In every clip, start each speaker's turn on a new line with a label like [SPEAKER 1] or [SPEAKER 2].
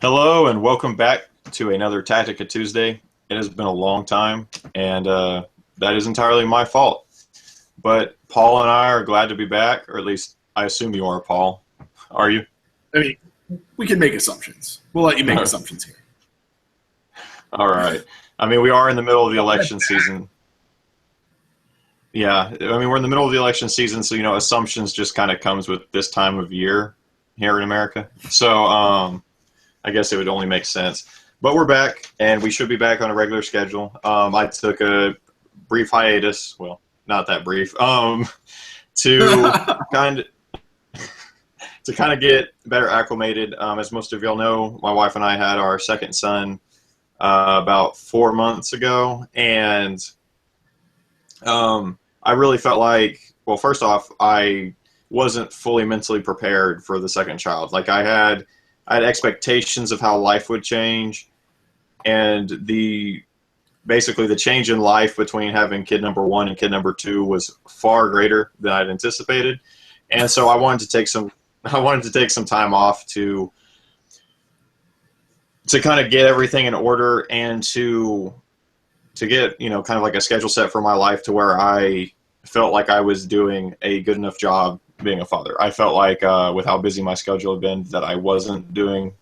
[SPEAKER 1] Hello and welcome back to another Tactica Tuesday. It has been a long time, and that is entirely my fault. But Paul and I are glad to be back, or at least I assume you are, Paul. Are you?
[SPEAKER 2] I mean, we can make assumptions. We'll let you make assumptions here.
[SPEAKER 1] All right. I mean, we are in the middle of the election season. Yeah, I mean, we're in the middle of the election season, so, assumptions just kind of comes with this time of year here in America. So, I guess it would only make sense. But we're back, and we should be back on a regular schedule. I took a brief hiatus, well, not that brief, to kind of get better acclimated. As most of y'all know, my wife and I had our second son about 4 months ago, and I really felt like, well, first off, I wasn't fully mentally prepared for the second child. Like I had expectations of how life would change, and basically the change in life between having kid number one and kid number two was far greater than I'd anticipated. And so I wanted to take some time off to kind of get everything in order and to get, kind of like a schedule set for my life to where I felt like I was doing a good enough job being a father. I felt like with how busy my schedule had been that I wasn't doing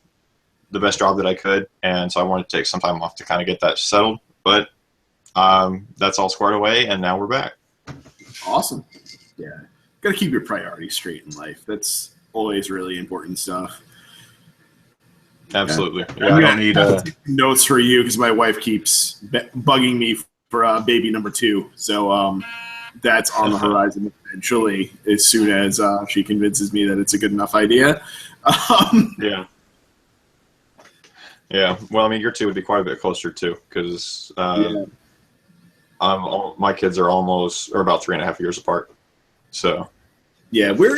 [SPEAKER 1] the best job that I could, and so I wanted to take some time off to kind of get that settled. But that's all squared away, and now we're back.
[SPEAKER 2] Awesome. Yeah. Got to keep your priorities straight in life. That's always really important stuff.
[SPEAKER 1] Absolutely. Yeah, I don't need
[SPEAKER 2] notes for you because my wife keeps bugging me for baby number two. So that's on the horizon eventually as soon as she convinces me that it's a good enough idea.
[SPEAKER 1] Yeah. Yeah. Well, I mean, your two would be quite a bit closer too, because my kids are about 3.5 years apart. So. Yeah,
[SPEAKER 2] we're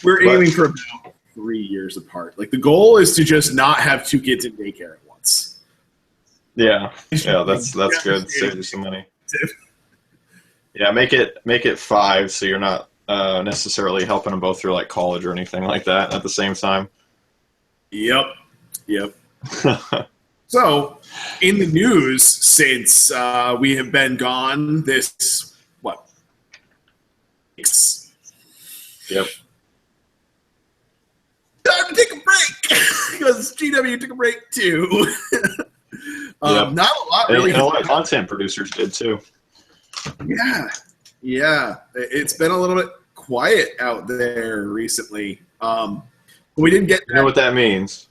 [SPEAKER 2] aiming for about 3 years apart. Like the goal is to just not have two kids in daycare at once.
[SPEAKER 1] Yeah. Yeah, that's good. Save you some money. Yeah, make it 5 so you're not necessarily helping them both through like college or anything like that at the same time.
[SPEAKER 2] Yep. So, in the news since we have been gone this,
[SPEAKER 1] Yep.
[SPEAKER 2] Time to take a break because GW took a break too.
[SPEAKER 1] Yep.
[SPEAKER 2] Not a lot really.
[SPEAKER 1] And a lot of content producers did too.
[SPEAKER 2] Yeah. It's been a little bit quiet out there recently. We didn't get.
[SPEAKER 1] You know what that means?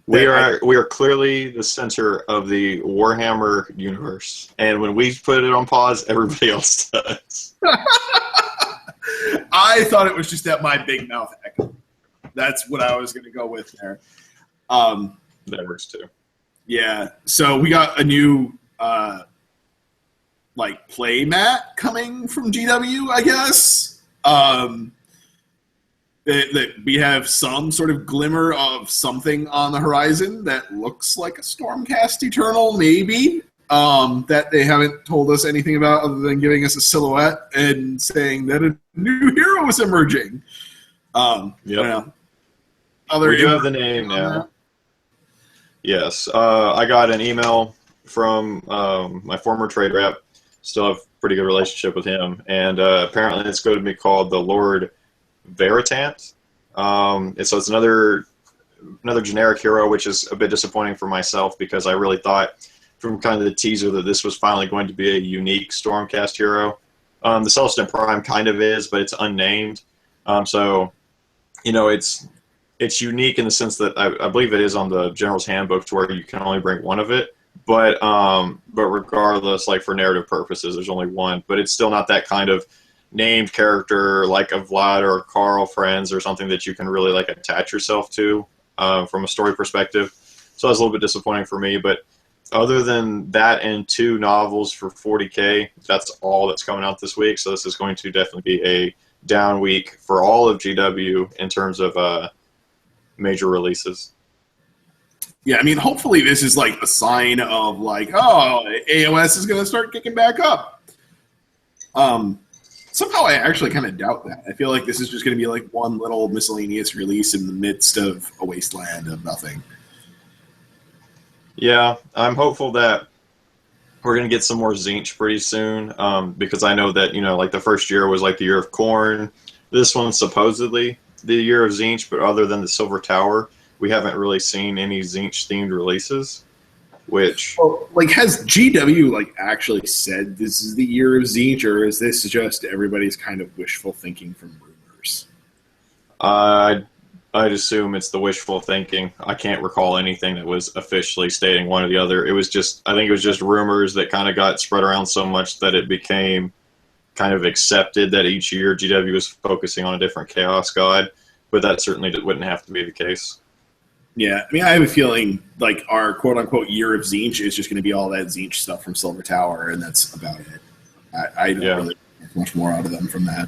[SPEAKER 1] We are clearly the center of the Warhammer universe, and when we put it on pause, everybody else does.
[SPEAKER 2] I thought it was just at my big mouth echo. That's what I was going to go with there.
[SPEAKER 1] That works too.
[SPEAKER 2] Yeah. So we got a new play mat coming from GW, I guess. That we have some sort of glimmer of something on the horizon that looks like a Stormcast Eternal, maybe. That they haven't told us anything about other than giving us a silhouette and saying that a new hero is emerging.
[SPEAKER 1] Yep.
[SPEAKER 2] We do
[SPEAKER 1] have the name now. Yes. I got an email from my former trade rep. Still have a pretty good relationship with him. And apparently it's going to be called the Lord Veritant. And so it's another generic hero, which is a bit disappointing for myself because I really thought from kind of the teaser that this was finally going to be a unique Stormcast hero. The Celestin Prime kind of is, but it's unnamed. So, it's unique in the sense that I believe it is on the General's Handbook to where you can only bring one of it. But regardless, like for narrative purposes, there's only one. But it's still not that kind of named character like a Vlad or a Carl Friends or something that you can really like attach yourself to from a story perspective. So that's a little bit disappointing for me. But other than that and 2 novels for 40K, that's all that's coming out this week. So this is going to definitely be a down week for all of GW in terms of major releases.
[SPEAKER 2] Yeah, I mean, hopefully this is like a sign of AOS is going to start kicking back up. Somehow I actually kind of doubt that. I feel like this is just going to be like one little miscellaneous release in the midst of a wasteland of nothing.
[SPEAKER 1] Yeah, I'm hopeful that we're gonna get some more Zinch pretty soon, because I know that like the first year was like the year of corn. This one's supposedly the year of Zinch, but other than the Silver Tower, we haven't really seen any Zinch themed releases. Which
[SPEAKER 2] Well, like, has GW like actually said this is the year of Zinch, or is this just everybody's kind of wishful thinking from rumors?
[SPEAKER 1] I I'd assume it's the wishful thinking. I can't recall anything that was officially stating one or the other. I think it was just rumors that kind of got spread around so much that it became kind of accepted that each year GW was focusing on a different Chaos God, but that certainly wouldn't have to be the case.
[SPEAKER 2] Yeah, I mean, I have a feeling like our quote unquote year of Zinch is just going to be all that Zinch stuff from Silver Tower, and that's about it. I don't really get much more out of them from that.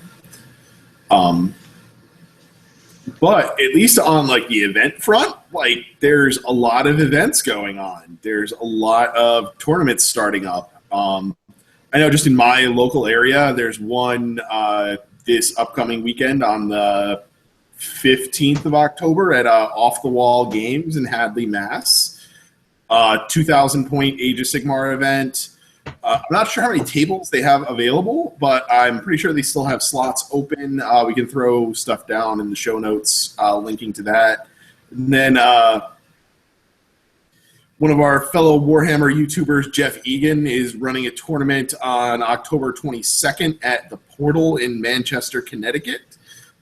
[SPEAKER 2] But at least on like the event front, like there's a lot of events going on. There's a lot of tournaments starting up. I know just in my local area, there's one this upcoming weekend on the 15th of October at Off the Wall Games in Hadley, Mass. 2,000 point Age of Sigmar event. I'm not sure how many tables they have available, but I'm pretty sure they still have slots open. We can throw stuff down in the show notes linking to that. And then one of our fellow Warhammer YouTubers, Jeff Egan, is running a tournament on October 22nd at the Portal in Manchester, Connecticut.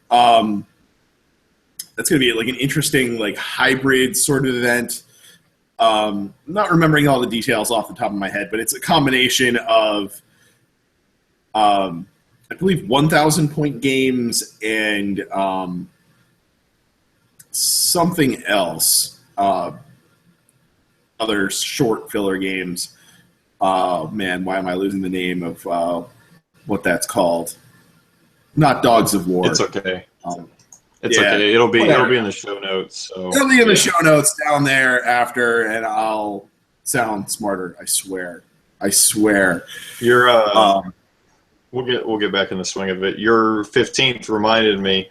[SPEAKER 2] That's going to be like an interesting like hybrid sort of event. Not remembering all the details off the top of my head, but it's a combination of, I believe, 1,000 point games and something else. Other short filler games. Man, why am I losing the name of what that's called? Not Dogs of War.
[SPEAKER 1] It's okay. It's okay. It'll be in the show notes. So
[SPEAKER 2] it'll be in the show notes down there after, and I'll sound smarter. I swear.
[SPEAKER 1] You're we'll get back in the swing of it. Your 15th reminded me.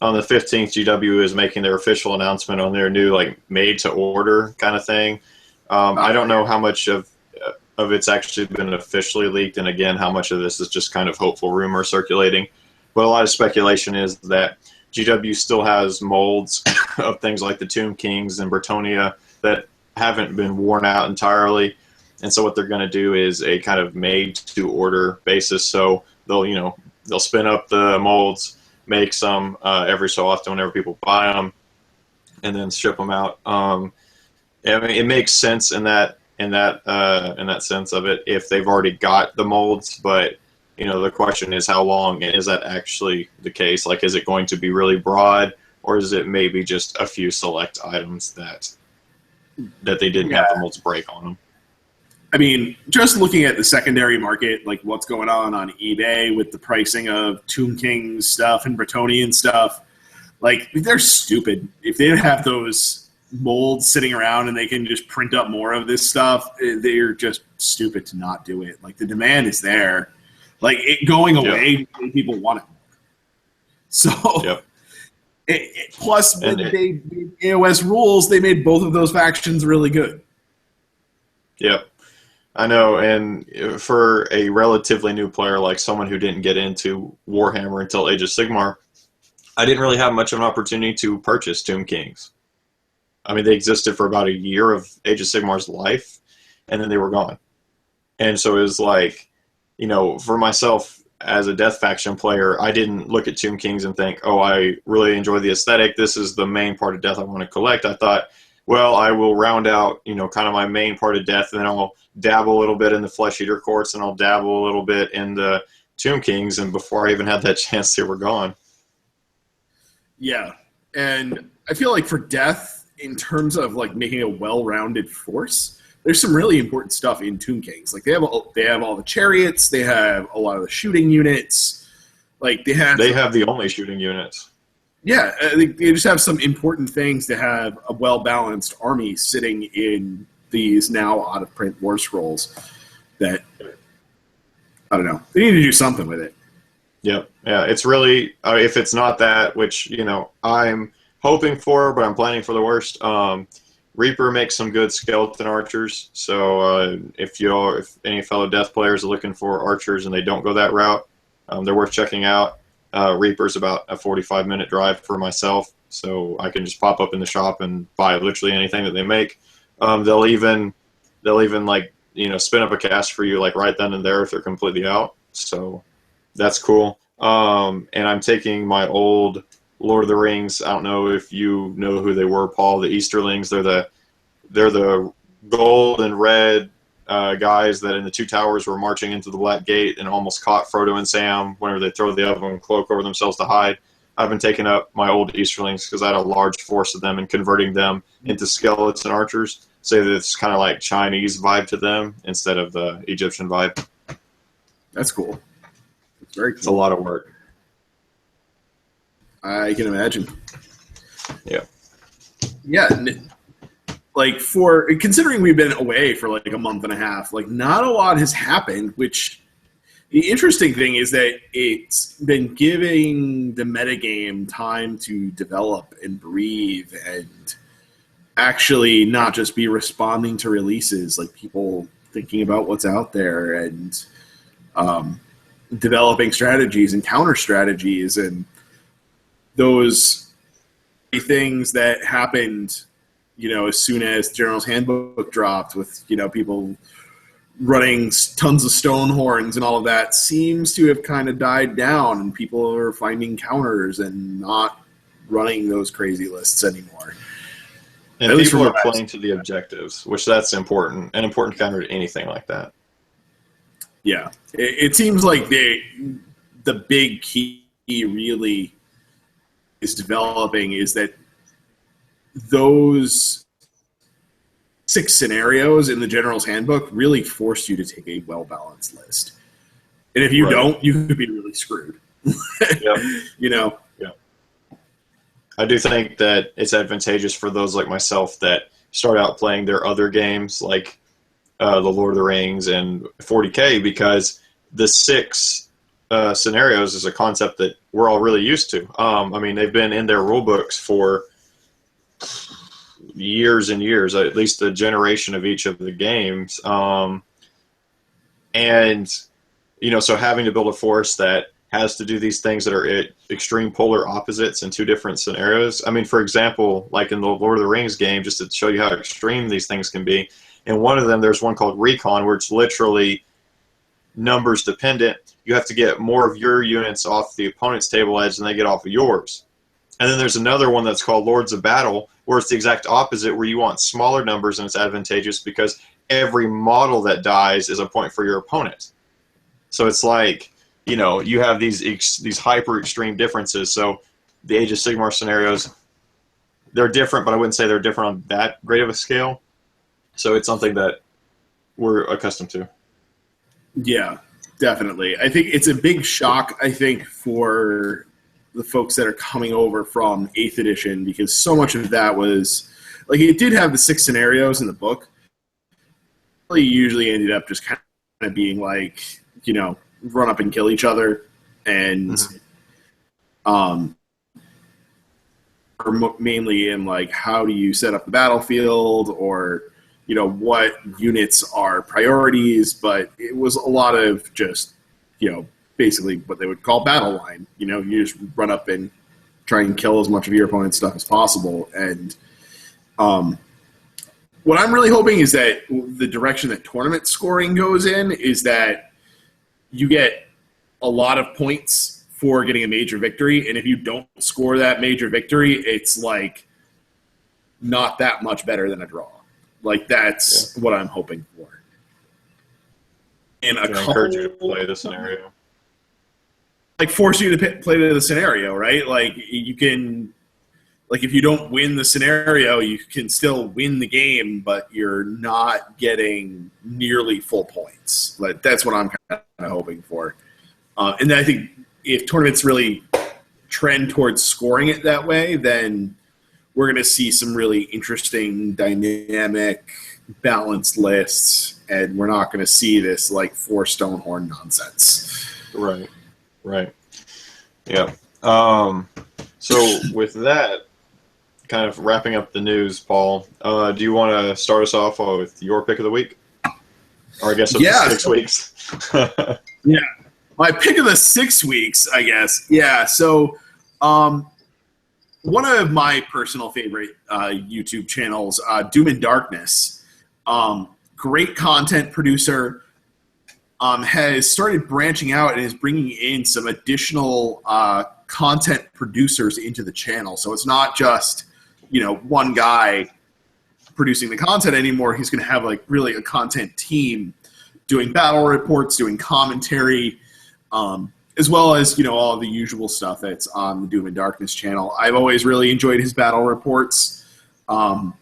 [SPEAKER 1] On the 15th, GW is making their official announcement on their new like made to order kind of thing. I don't know how much of it's actually been officially leaked, and again, how much of this is just kind of hopeful rumor circulating. But a lot of speculation is that GW still has molds of things like the Tomb Kings and Bretonia that haven't been worn out entirely. And so what they're going to do is a kind of made-to-order basis. So they'll spin up the molds, make some every so often whenever people buy them, and then ship them out. I mean, it makes sense in that sense of it if they've already got the molds, but the question is how long, and is that actually the case? Like, is it going to be really broad, or is it maybe just a few select items that they didn't have the molds break on them?
[SPEAKER 2] I mean, just looking at the secondary market, like what's going on eBay with the pricing of Tomb King stuff and Bretonian stuff, like they're stupid. If they have those molds sitting around and they can just print up more of this stuff, they're just stupid to not do it. Like the demand is there. Like it going away, people want it more. So, plus when they made AOS rules, they made both of those factions really good.
[SPEAKER 1] Yep, I know. And for a relatively new player, like someone who didn't get into Warhammer until Age of Sigmar, I didn't really have much of an opportunity to purchase Tomb Kings. I mean, they existed for about a year of Age of Sigmar's life, and then they were gone. And so it was like, for myself as a Death Faction player, I didn't look at Tomb Kings and think, oh, I really enjoy the aesthetic. This is the main part of Death I want to collect. I thought, well, I will round out, kind of my main part of Death, and then I'll dabble a little bit in the Flesh Eater Courts, and I'll dabble a little bit in the Tomb Kings, and before I even had that chance, they were gone.
[SPEAKER 2] Yeah, and I feel like for Death, in terms of like making a well-rounded force, there's some really important stuff in Tomb Kings. Like they have all the chariots, they have a lot of the shooting units. Like they have
[SPEAKER 1] the only shooting units.
[SPEAKER 2] Yeah, they just have some important things to have a well-balanced army sitting in these now out-of-print war scrolls that, I don't know, they need to do something with it.
[SPEAKER 1] Yeah, it's really, if it's not that, which, I'm hoping for, but I'm planning for the worst, Reaper makes some good skeleton archers. So if any fellow Death players are looking for archers and they don't go that route, they're worth checking out. Reaper's about a 45-minute drive for myself, so I can just pop up in the shop and buy literally anything that they make. They'll even like spin up a cast for you like right then and there if they're completely out. So that's cool. And I'm taking my old Lord of the Rings. I don't know if you know who they were, Paul. The Easterlings. They're the gold and red guys that in the Two Towers were marching into the Black Gate and almost caught Frodo and Sam whenever they throw the elven cloak over themselves to hide. I've been taking up my old Easterlings because I had a large force of them and converting them into skeleton archers. So that it's kind of like Chinese vibe to them instead of the Egyptian vibe.
[SPEAKER 2] That's cool. It's very cool.
[SPEAKER 1] It's a lot of work.
[SPEAKER 2] I can imagine.
[SPEAKER 1] Yeah.
[SPEAKER 2] Yeah. Like, considering we've been away for like a month and a half, like not a lot has happened, which the interesting thing is that it's been giving the metagame time to develop and breathe and actually not just be responding to releases, like people thinking about what's out there and developing strategies and counter strategies and those things that happened, as soon as General's Handbook dropped with, people running tons of stone horns and all of that seems to have kind of died down and people are finding counters and not running those crazy lists anymore.
[SPEAKER 1] And people are playing to the objectives, which that's important, an important counter to anything like that.
[SPEAKER 2] Yeah. It seems like the big key really is developing is that those 6 scenarios in the General's Handbook really force you to take a well-balanced list. And if you don't, you could be really screwed.
[SPEAKER 1] Yep.
[SPEAKER 2] Yeah.
[SPEAKER 1] I do think that it's advantageous for those like myself that start out playing their other games like the Lord of the Rings and 40K because the 6 scenarios is a concept that we're all really used to. They've been in their rule books for years and years, at least a generation of each of the games. So having to build a force that has to do these things that are at extreme polar opposites in 2 different scenarios. For example, like in the Lord of the Rings game, just to show you how extreme these things can be, in one of them there's one called Recon where it's literally numbers dependent. You have to get more of your units off the opponent's table edge than they get off of yours. And then there's another one that's called Lords of Battle where it's the exact opposite, where you want smaller numbers and it's advantageous because every model that dies is a point for your opponent. So it's like, you have these hyper extreme differences. So the Age of Sigmar scenarios, they're different, but I wouldn't say they're different on that great of a scale. So it's something that we're accustomed to.
[SPEAKER 2] Yeah, definitely. I think it's a big shock, for the folks that are coming over from 8th edition because so much of that was, like, it did have the 6 scenarios in the book. It usually ended up just kind of being like, run up and kill each other and or mainly in like how do you set up the battlefield or what units are priorities, but it was a lot of just basically what they would call battle line. You just run up and try and kill as much of your opponent's stuff as possible. And what I'm really hoping is that the direction that tournament scoring goes in is that you get a lot of points for getting a major victory, and if you don't score that major victory, it's like not that much better than a draw. Like that's what I'm hoping for. And I
[SPEAKER 1] encourage you to play the scenario.
[SPEAKER 2] Like force you to play the scenario, right? Like you can, like if you don't win the scenario, you can still win the game, but you're not getting nearly full points. Like that's what I'm kind of hoping for. And I think if tournaments really trend towards scoring it that way, then we're going to see some really interesting, dynamic, balanced lists, and we're not going to see this like 4 Stonehorn nonsense.
[SPEAKER 1] Right. Yeah. So with that kind of wrapping up the news, Paul, do you want to start us off with your pick of the week? Or I guess of the 6 weeks.
[SPEAKER 2] Yeah. My pick of the 6 weeks, I guess. Yeah, so one of my personal favorite YouTube channels, Doom and Darkness, great content producer, has started branching out and is bringing in some additional content producers into the channel. So it's not just, one guy producing the content anymore. He's going to have like really a content team doing battle reports, doing commentary, as well as, all the usual stuff that's on the Doom and Darkness channel. I've always really enjoyed his battle reports. And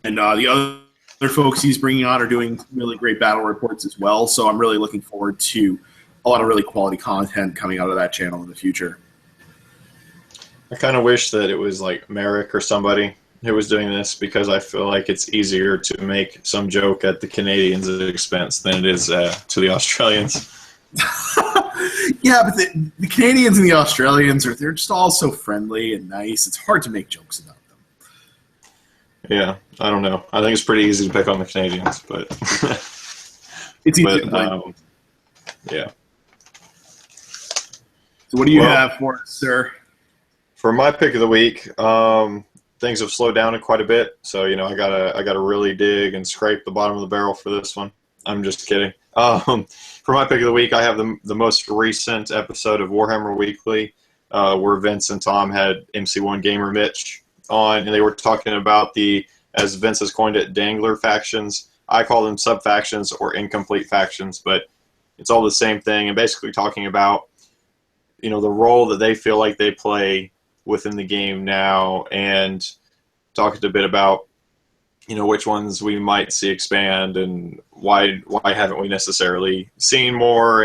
[SPEAKER 2] the other folks he's bringing on are doing really great battle reports as well. So I'm really looking forward to a lot of really quality content coming out of that channel in the future.
[SPEAKER 1] I kind of wish that it was like Merrick or somebody who was doing this, because I feel like it's easier to make some joke at the Canadians' expense than it is to the Australians.
[SPEAKER 2] Yeah, but the Canadians and the Australians they're just all so friendly and nice. It's hard to make jokes about them.
[SPEAKER 1] Yeah, I don't know. I think it's pretty easy to pick on the Canadians, but
[SPEAKER 2] it's easy to blame.
[SPEAKER 1] Yeah.
[SPEAKER 2] So what do you have for us, sir?
[SPEAKER 1] For my pick of the week, things have slowed down quite a bit. So, I gotta really dig and scrape the bottom of the barrel for this one. I'm just kidding. For my pick of the week, I have the most recent episode of Warhammer Weekly, where Vince and Tom had MC1 Gamer Mitch on, and they were talking about as Vince has coined it, dangler factions. I call them sub-factions or incomplete factions, but it's all the same thing, and basically talking about, the role that they feel like they play within the game now, and talking a bit about, which ones we might see expand and why haven't we necessarily seen more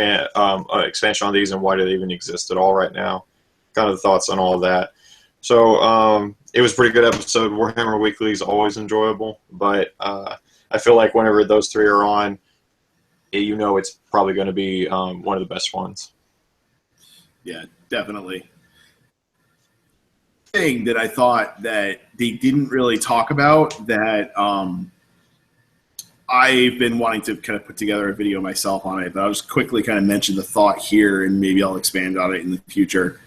[SPEAKER 1] expansion on these, and why do they even exist at all right now. Kind of thoughts on all of that. So it was a pretty good episode. Warhammer Weekly is always enjoyable, but I feel like whenever those three are on, it's probably going to be one of the best ones.
[SPEAKER 2] Yeah, definitely. Thing that I thought that they didn't really talk about that I've been wanting to kind of put together a video myself on it, but I'll just quickly kind of mention the thought here, and maybe I'll expand on it in the future.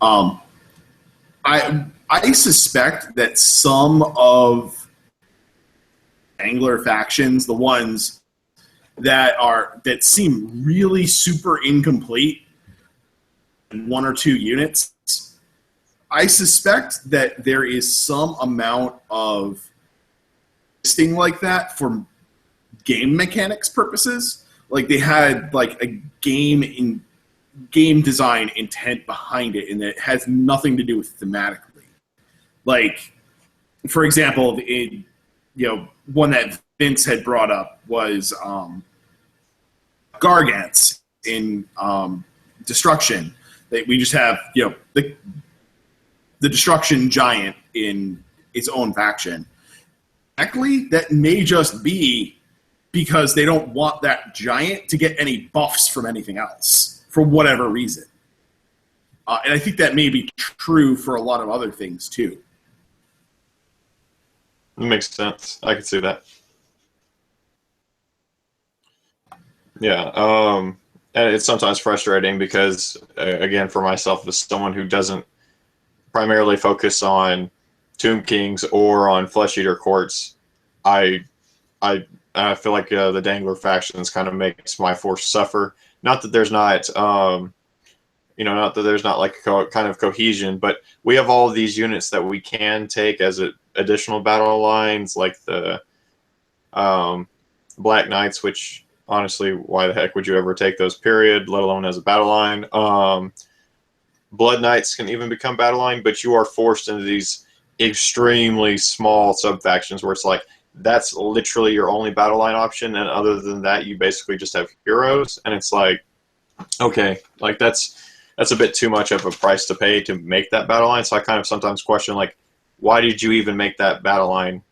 [SPEAKER 2] I suspect that some of Angler factions, the ones that seem really super incomplete, in 1 or 2 units, I suspect that there is some amount of listing like that for game mechanics purposes. Like they had like a game design intent behind it, and it has nothing to do with thematically. Like, for example, one that Vince had brought up was Gargants in Destruction. We just have the Destruction Giant in its own faction. Actually, that may just be because they don't want that giant to get any buffs from anything else for whatever reason. And I think that may be true for a lot of other things too.
[SPEAKER 1] It makes sense. I can see that. Yeah. And it's sometimes frustrating because, again, for myself, as someone who doesn't primarily focus on Tomb Kings or on Flesh Eater Courts, I feel like the Dangler factions kind of makes my force suffer. Not that there's not, not that there's not like kind of cohesion, but we have all of these units that we can take as additional battle lines, like the Black Knights, which honestly, why the heck would you ever take those, period, let alone as a battle line? Blood Knights can even become battle line, but you are forced into these extremely small sub-factions where it's like, that's literally your only battle line option, and other than that, you basically just have heroes, and it's like, okay, like that's a bit too much of a price to pay to make that battle line, so I kind of sometimes question, like, why did you even make that battle line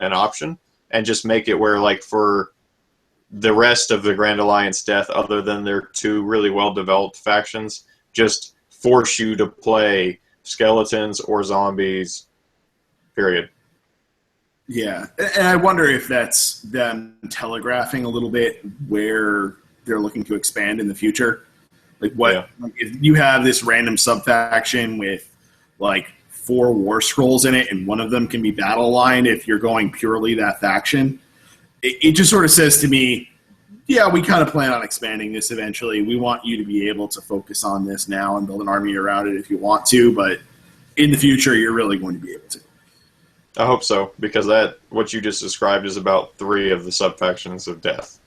[SPEAKER 1] an option? And just make it where, like, for the rest of the Grand Alliance death, other than their 2 really well-developed factions, just force you to play skeletons or zombies Period.
[SPEAKER 2] Yeah, and I wonder if that's them telegraphing a little bit where they're looking to expand in the future. Like like if you have this random sub-faction with like 4 war scrolls in it and one of them can be battle aligned if you're going purely that faction, it just sort of says to me, yeah, we kind of plan on expanding this eventually. We want you to be able to focus on this now and build an army around it if you want to, but in the future, you're really going to be able to.
[SPEAKER 1] I hope so, because that what you just described is about 3 of the sub-factions of Death.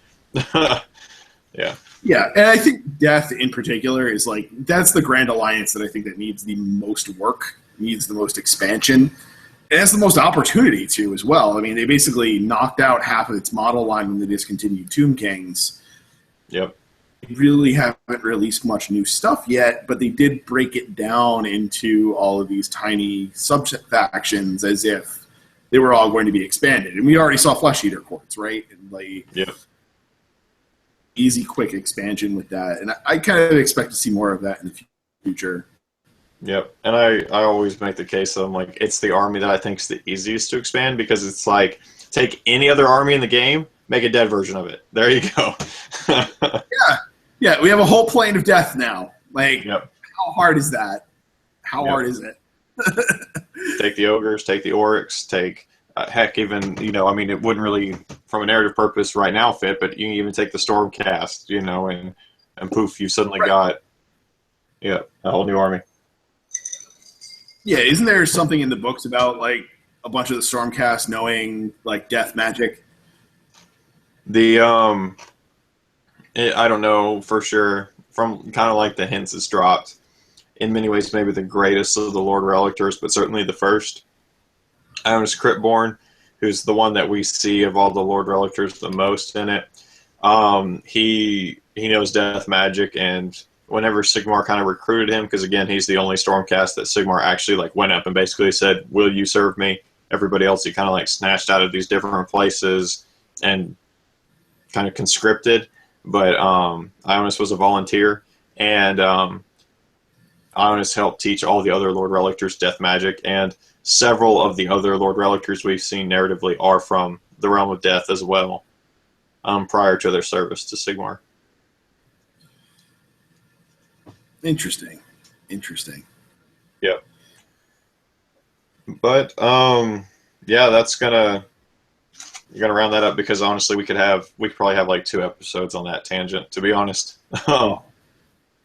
[SPEAKER 1] Yeah.
[SPEAKER 2] Yeah, and I think Death in particular is like, that's the Grand Alliance that I think that needs the most work, needs the most expansion, and has the most opportunity to as well. I mean, they basically knocked out half of its model line when they discontinued Tomb Kings.
[SPEAKER 1] Yep.
[SPEAKER 2] They really haven't released much new stuff yet, but they did break it down into all of these tiny sub-factions as if they were all going to be expanded. And we already saw Flesh Eater Courts, right? And like,
[SPEAKER 1] yep.
[SPEAKER 2] Easy, quick expansion with that. And I kind of expect to see more of that in the future.
[SPEAKER 1] Yep. And I always make the case that I'm like, it's the army that I think is the easiest to expand, because it's like, take any other army in the game, make a dead version of it. There you go.
[SPEAKER 2] Yeah, we have a whole plane of death now. Like,
[SPEAKER 1] yep.
[SPEAKER 2] How hard is that? How hard is it?
[SPEAKER 1] Take the ogres, take the oryx, take heck, even, I mean, it wouldn't really, from a narrative purpose right now, fit, but you can even take the Stormcast, and poof, you suddenly got, a whole new army.
[SPEAKER 2] Yeah, isn't there something in the books about, like, a bunch of the Stormcast knowing, like, death magic?
[SPEAKER 1] I don't know for sure. From kind of like the hints it's dropped. In many ways, maybe the greatest of the Lord Relictors, but certainly the first. Ionis Cryptborn, who's the one that we see of all the Lord Relictors the most in it. He knows death magic, and whenever Sigmar kind of recruited him, because again, he's the only Stormcast that Sigmar actually like went up and basically said, "Will you serve me?" Everybody else he kind of like snatched out of these different places and kind of conscripted. But Ionis was a volunteer, and Ionis helped teach all the other Lord Relictors death magic, and several of the other Lord Relictors we've seen narratively are from the Realm of Death as well, prior to their service to Sigmar.
[SPEAKER 2] Interesting.
[SPEAKER 1] Yeah. But that's gonna round that up, because honestly we could probably have like 2 episodes on that tangent, to be honest.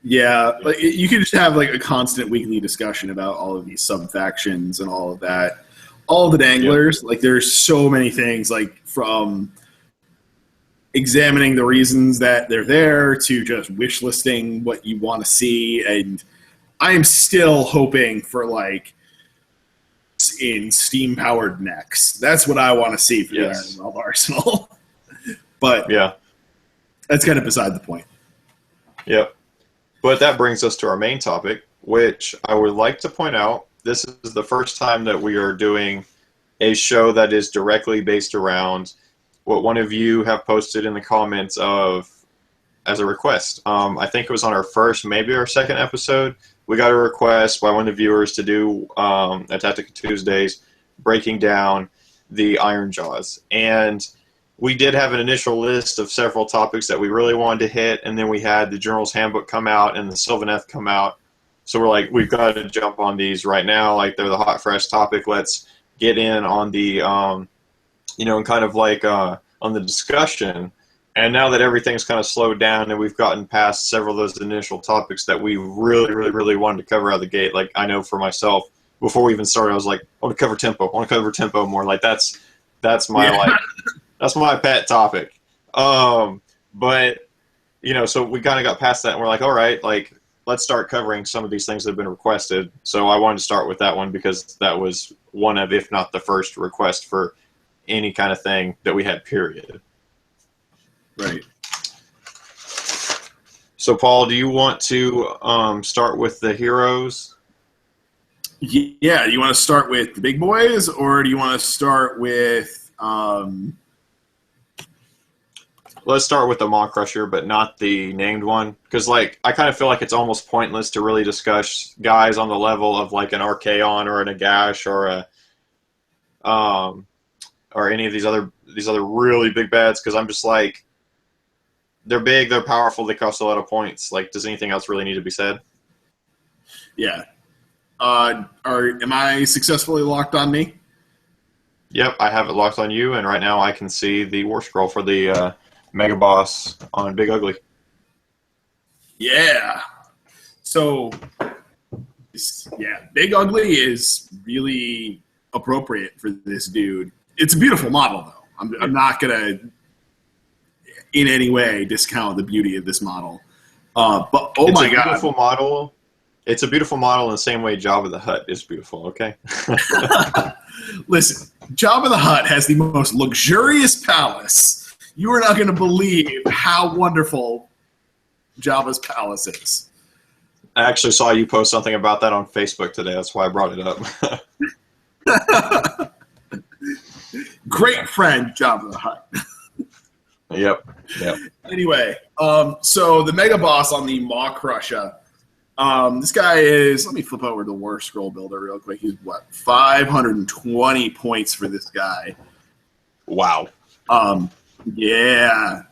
[SPEAKER 2] Yeah, like you could just have like a constant weekly discussion about all of these sub-factions and all of that. All of the danglers, like there's so many things, like from examining the reasons that they're there to just wish listing what you want to see. And I am still hoping for like in steam-powered necks. That's what I want to see for the Iron Realm Arsenal. But
[SPEAKER 1] yeah,
[SPEAKER 2] that's kind of beside the point.
[SPEAKER 1] Yep. But that brings us to our main topic, which I would like to point out. This is the first time that we are doing a show that is directly based around what one of you have posted in the comments as a request. I think it was on our first, maybe our second episode. We got a request by one of the viewers to do at Tactica Tuesdays, breaking down the Iron Jawz. And we did have an initial list of several topics that we really wanted to hit, and then we had the General's Handbook come out and the Sylvaneth come out. So we're like, we've got to jump on these right now. Like, they're the hot, fresh topic. Let's get in on the, and kind of like on the discussion. And now that everything's kind of slowed down and we've gotten past several of those initial topics that we really, really, really wanted to cover out of the gate, like I know for myself, before we even started, I was like, I want to cover tempo more. Like, that's my, that's my pet topic. But, so we kind of got past that, and we're like, all right, like, let's start covering some of these things that have been requested. So I wanted to start with that one because that was one of, if not the first request for any kind of thing that we had, period.
[SPEAKER 2] Right.
[SPEAKER 1] So, Paul, do you want to start with the heroes?
[SPEAKER 2] Yeah, do you want to start with the big boys, or do you want to start with...
[SPEAKER 1] Let's start with the Maw Crusher, but not the named one. Because, like, I kind of feel like it's almost pointless to really discuss guys on the level of, like, an Archaon or an Agash or a or any of these other really big bads, because I'm just like, they're big, they're powerful, they cost a lot of points. Like, does anything else really need to be said?
[SPEAKER 2] Yeah. Am I successfully locked on me?
[SPEAKER 1] Yep, I have it locked on you, and right now I can see the war scroll for the Mega Boss on Big Ugly.
[SPEAKER 2] Yeah. So, yeah, Big Ugly is really appropriate for this dude. It's a beautiful model, though. I'm not going to in any way discount the beauty of this model. But, oh my God.
[SPEAKER 1] It's a beautiful model. It's a beautiful model in the same way Jabba the Hutt is beautiful, okay?
[SPEAKER 2] Listen, Jabba the Hutt has the most luxurious palace. You are not going to believe how wonderful Jabba's palace is.
[SPEAKER 1] I actually saw you post something about that on Facebook today. That's why I brought it
[SPEAKER 2] up. Great friend, Jabba the Hutt.
[SPEAKER 1] Yep.
[SPEAKER 2] Anyway, so the Mega Boss on the Maw Crusher. This guy is, let me flip over the War Scroll Builder real quick. He's, 520 points for this guy.
[SPEAKER 1] Wow.
[SPEAKER 2] Yeah.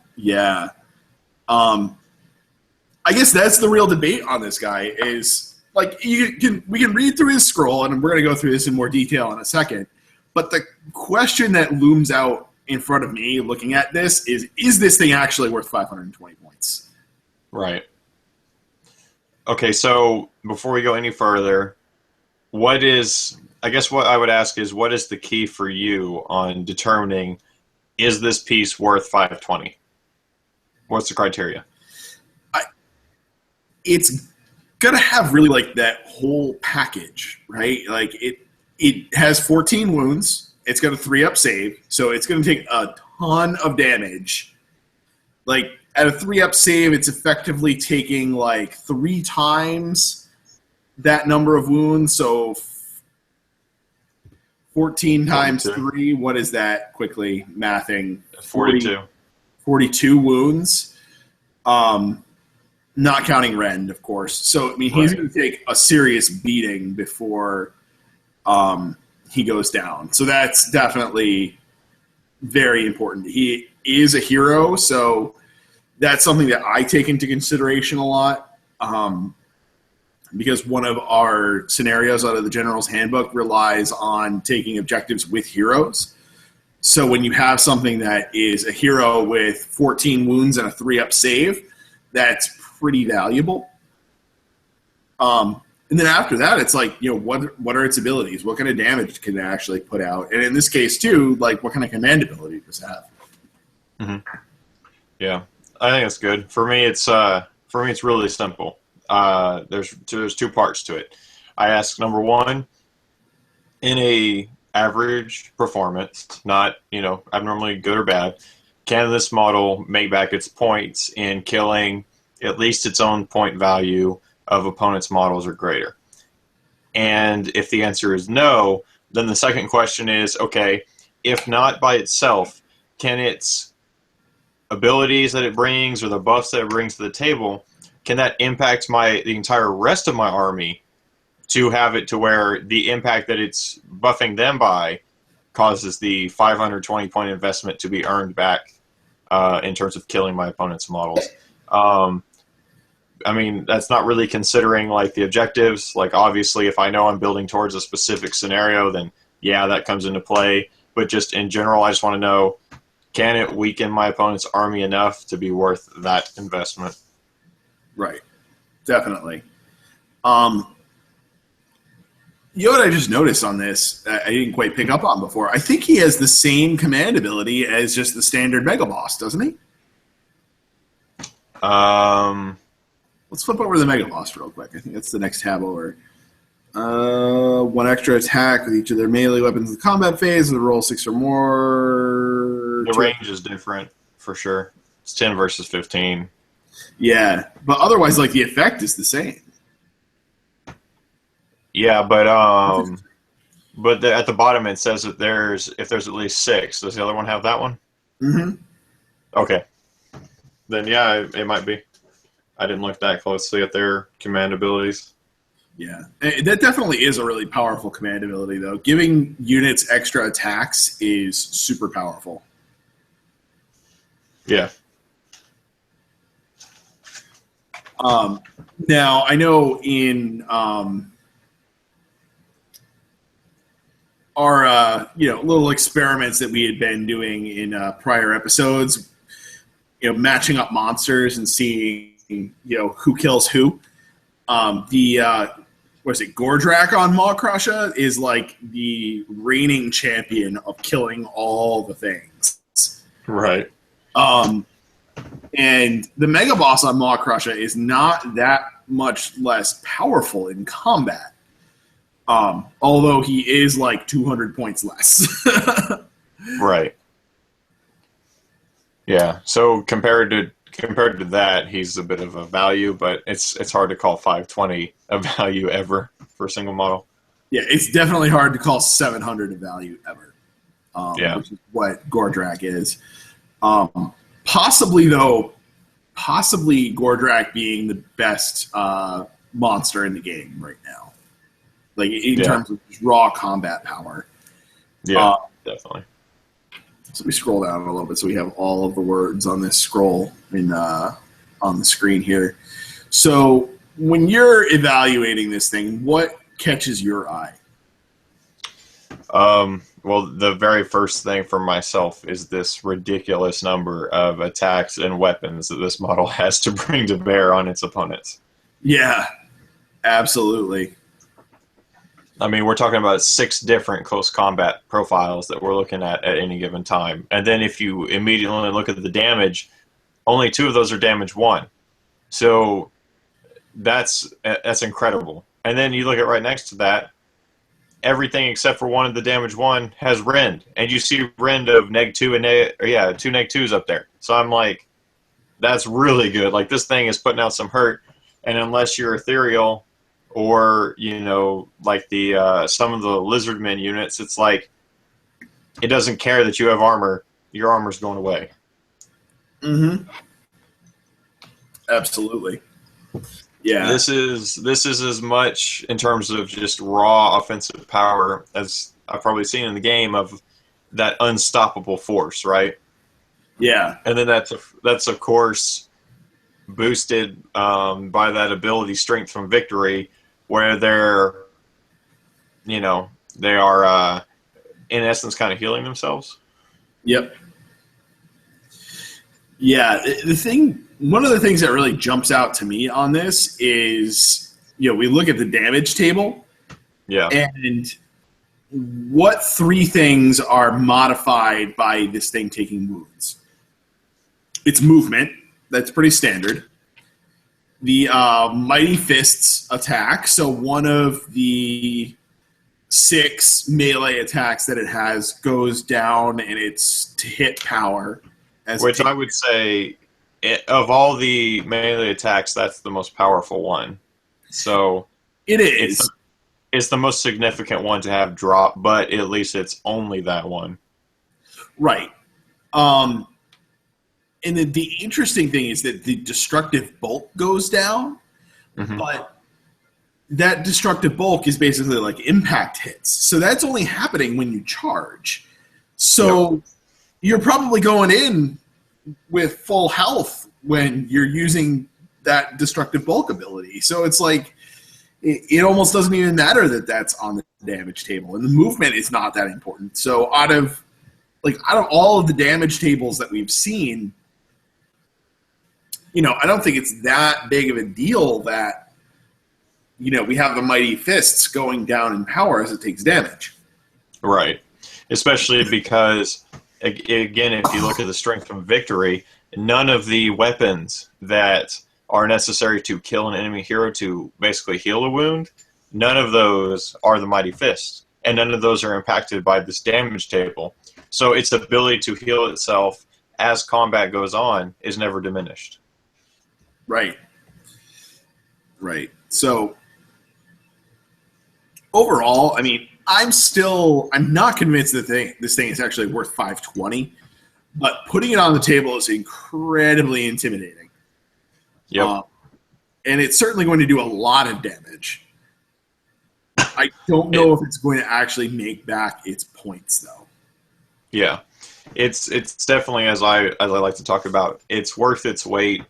[SPEAKER 2] I guess that's the real debate on this guy is, like, we can read through his scroll, and we're going to go through this in more detail in a second, but the question that looms out in front of me looking at this is this thing actually worth 520 points?
[SPEAKER 1] Right. Okay, so before we go any further, what I would ask is, what is the key for you on determining, is this piece worth 520? What's the criteria?
[SPEAKER 2] It's gonna have really like that whole package, right? Like it has 14 wounds. It's got a 3-up save, so it's gonna take a ton of damage. Like at a 3-up save, it's effectively taking like 3 times that number of wounds. So 14 times 3, what is that? Quickly mathing.
[SPEAKER 1] 42.
[SPEAKER 2] 42 wounds. Not counting rend, of course. So, I mean, he's going to take a serious beating before he goes down. So that's definitely very important. He is a hero, so that's something that I take into consideration a lot, because one of our scenarios out of the General's Handbook relies on taking objectives with heroes. So when you have something that is a hero with 14 wounds and a 3-up save, that's pretty valuable. And then after that, it's like, what are its abilities? What kind of damage can it actually put out? And in this case, too, like, what kind of command ability does it have?
[SPEAKER 1] Mm-hmm. Yeah, I think it's good. For me, it's really simple. There's 2 parts to it. I ask, number 1, in a average performance, not abnormally good or bad, can this model make back its points in killing at least its own point value of opponents' models or greater? And if the answer is no, then the second question is, okay, if not by itself, can its abilities that it brings or the buffs that it brings to the table, can that impact the entire rest of my army to have it to where the impact that it's buffing them by causes the 520 point investment to be earned back in terms of killing my opponent's models? I mean, that's not really considering like the objectives. Like, obviously, if I know I'm building towards a specific scenario, then yeah, that comes into play. But just in general, I just want to know, can it weaken my opponent's army enough to be worth that investment?
[SPEAKER 2] Right. Definitely. What I just noticed on this, I didn't quite pick up on before. I think he has the same command ability as just the standard Mega Boss, doesn't he? Let's flip over to the Mega Boss real quick. I think that's the next tab over. 1 extra attack with each of their melee weapons in the combat phase. The roll 6 or more.
[SPEAKER 1] The range is different, for sure. It's 10 versus 15.
[SPEAKER 2] Yeah, but otherwise, like, the effect is the same.
[SPEAKER 1] Yeah, but at the bottom it says that if there's at least 6. Does the other one have that one?
[SPEAKER 2] Mm-hmm.
[SPEAKER 1] Okay. Then yeah, it might be. I didn't look that closely at their command abilities.
[SPEAKER 2] Yeah, that definitely is a really powerful command ability, though. Giving units extra attacks is super powerful.
[SPEAKER 1] Yeah.
[SPEAKER 2] Now, I know in our little experiments that we had been doing in prior episodes, matching up monsters and seeing who kills who. What is it? Gordrak on Maw Crusher is like the reigning champion of killing all the things.
[SPEAKER 1] Right.
[SPEAKER 2] And the Mega Boss on Maw Crusher is not that much less powerful in combat. Although he is like 200 points less.
[SPEAKER 1] Right. Yeah. So compared to that, he's a bit of a value, but it's hard to call 520 a value ever for a single model.
[SPEAKER 2] Yeah, it's definitely hard to call 700 a value ever. Which is what Gordrak is. Possibly Gordrak being the best monster in the game right now. Like in terms of raw combat power.
[SPEAKER 1] Yeah, definitely.
[SPEAKER 2] So we scroll down a little bit so we have all of the words on this scroll on the screen here. So when you're evaluating this thing, what catches your eye?
[SPEAKER 1] Well, the very first thing for myself is this ridiculous number of attacks and weapons that this model has to bring to bear on its opponents.
[SPEAKER 2] Yeah, absolutely.
[SPEAKER 1] I mean, we're talking about 6 different close combat profiles that we're looking at any given time. And then if you immediately look at the damage, only 2 of those are damage 1. So that's incredible. And then you look at right next to that, everything except for one of the damage 1 has rend. And you see rend of -2 and 2 -2s up there. So I'm like, that's really good. Like, this thing is putting out some hurt. And unless you're ethereal, or like the some of the Lizardmen units, it's like it doesn't care that you have armor. Your armor's going away.
[SPEAKER 2] Mm-hmm. Absolutely. Yeah.
[SPEAKER 1] This is as much in terms of just raw offensive power as I've probably seen in the game of that unstoppable force, right?
[SPEAKER 2] Yeah.
[SPEAKER 1] And then that's of course boosted by that ability Strength from Victory, where they are in essence kind of healing themselves.
[SPEAKER 2] Yep. Yeah, one of the things that really jumps out to me on this is, we look at the damage table.
[SPEAKER 1] Yeah.
[SPEAKER 2] And what 3 things are modified by this thing taking wounds? It's movement. That's pretty standard. The Mighty Fists attack. So one of the 6 melee attacks that it has goes down in its to hit power.
[SPEAKER 1] Which I would say, of all the melee attacks, that's the most powerful one. So
[SPEAKER 2] it is.
[SPEAKER 1] It's the most significant one to have drop, but at least it's only that one.
[SPEAKER 2] Right. And the interesting thing is that the destructive bulk goes down, but that destructive bulk is basically like impact hits. So that's only happening when you charge. So you're probably going in with full health when you're using that destructive bulk ability. So it's like it almost doesn't even matter that that's on the damage table, and the movement is not that important. So out of all of the damage tables that we've seen, I don't think it's that big of a deal that, we have the Mighty Fists going down in power as it takes damage.
[SPEAKER 1] Right. Especially because, again, if you look at the Strength from Victory, none of the weapons that are necessary to kill an enemy hero to basically heal a wound, none of those are the Mighty Fists. And none of those are impacted by this damage table. So its ability to heal itself as combat goes on is never diminished.
[SPEAKER 2] Right. Right. So overall, I mean, I'm not convinced that this thing is actually worth 520, but putting it on the table is incredibly intimidating.
[SPEAKER 1] Yep.
[SPEAKER 2] And it's certainly going to do a lot of damage. I don't know if it's going to actually make back its points, though.
[SPEAKER 1] Yeah, it's definitely, as I like to talk about, it's worth its weight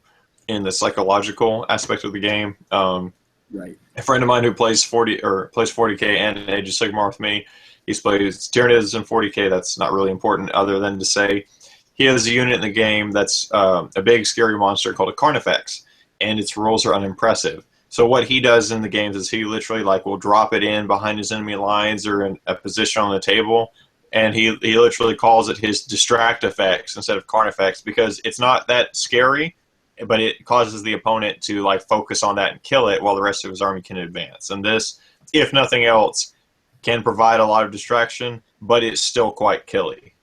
[SPEAKER 1] in the psychological aspect of the game.
[SPEAKER 2] Right.
[SPEAKER 1] A friend of mine who plays 40K and Age of Sigmar with me, he's plays Tyranids in 40K. That's not really important, other than to say he has a unit in the game that's a big scary monster called a Carnifex, and its rules are unimpressive. So what he does in the games is he literally will drop it in behind his enemy lines or in a position on the table, and he literally calls it his distract effects instead of Carnifex, because it's not that scary, but it causes the opponent to focus on that and kill it while the rest of his army can advance. And this, if nothing else, can provide a lot of distraction, but it's still quite killy.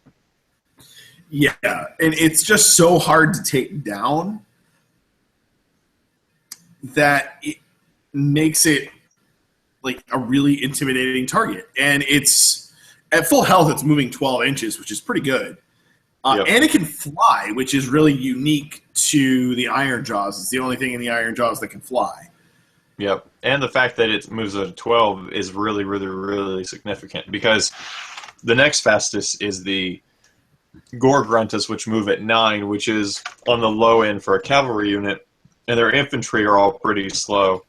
[SPEAKER 2] Yeah, and it's just so hard to take down that it makes it a really intimidating target. And it's at full health, it's moving 12 inches, which is pretty good. Yep. And it can fly, which is really unique to the Iron Jawz. It's the only thing in the Iron Jawz that can fly.
[SPEAKER 1] Yep. And the fact that it moves at 12 is really, really, really significant, because the next fastest is the Gore-Gruntas, which move at 9, which is on the low end for a cavalry unit, and their infantry are all pretty slow.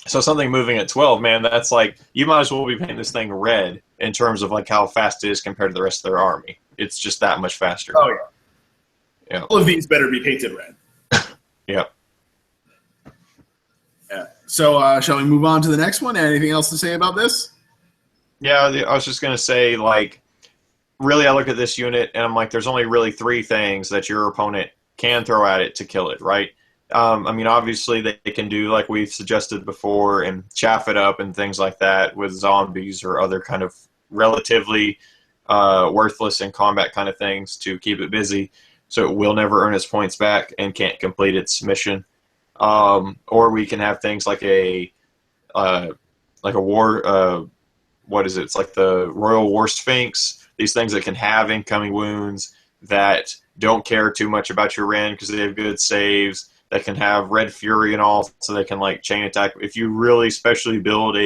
[SPEAKER 1] So something moving at 12, man, that's you might as well be painting this thing red in terms of how fast it is compared to the rest of their army. It's just that much faster.
[SPEAKER 2] Oh, yeah. All of these better be painted red.
[SPEAKER 1] Yeah.
[SPEAKER 2] Yeah. So shall we move on to the next one? Anything else to say about this?
[SPEAKER 1] Yeah, I was just going to say, really I look at this unit and I'm there's only really 3 things that your opponent can throw at it to kill it, right? Obviously they can do like we've suggested before and chaff it up and things like that with zombies or other kind of relatively worthless in combat kind of things to keep it busy, so it will never earn its points back and can't complete its mission. Or we can have things like a war. What is it? It's like the Royal War Sphinx. These things that can have incoming wounds that don't care too much about your Ren because they have good saves. That can have Red Fury and all, so they can chain attack. If you really specially build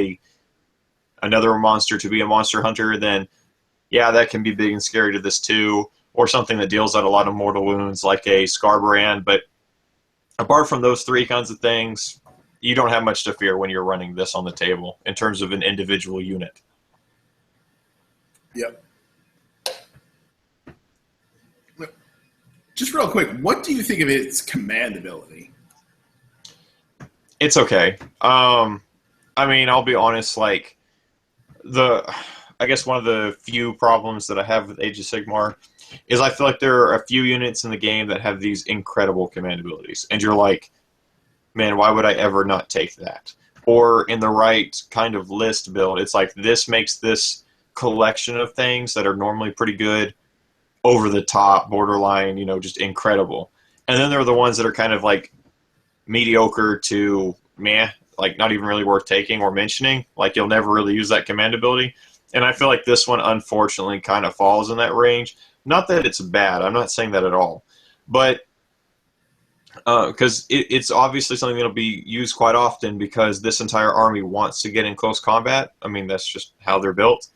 [SPEAKER 1] another monster to be a monster hunter, then yeah, that can be big and scary to this too. Or something that deals out a lot of mortal wounds like a Scarbrand. But apart from those 3 kinds of things, you don't have much to fear when you're running this on the table in terms of an individual unit.
[SPEAKER 2] Yep. Just real quick, what do you think of its command ability?
[SPEAKER 1] It's okay. I'll be honest, I guess one of the few problems that I have with Age of Sigmar is I feel like there are a few units in the game that have these incredible command abilities. And you're like, man, why would I ever not take that? Or in the right kind of list build, it's this makes this collection of things that are normally pretty good over the top, borderline, just incredible. And then there are the ones that are kind of mediocre to meh, not even really worth taking or mentioning. You'll never really use that command ability. And I feel like this one, unfortunately, kind of falls in that range. Not that it's bad. I'm not saying that at all. But because it's obviously something that will be used quite often because this entire army wants to get in close combat. That's just how they're built.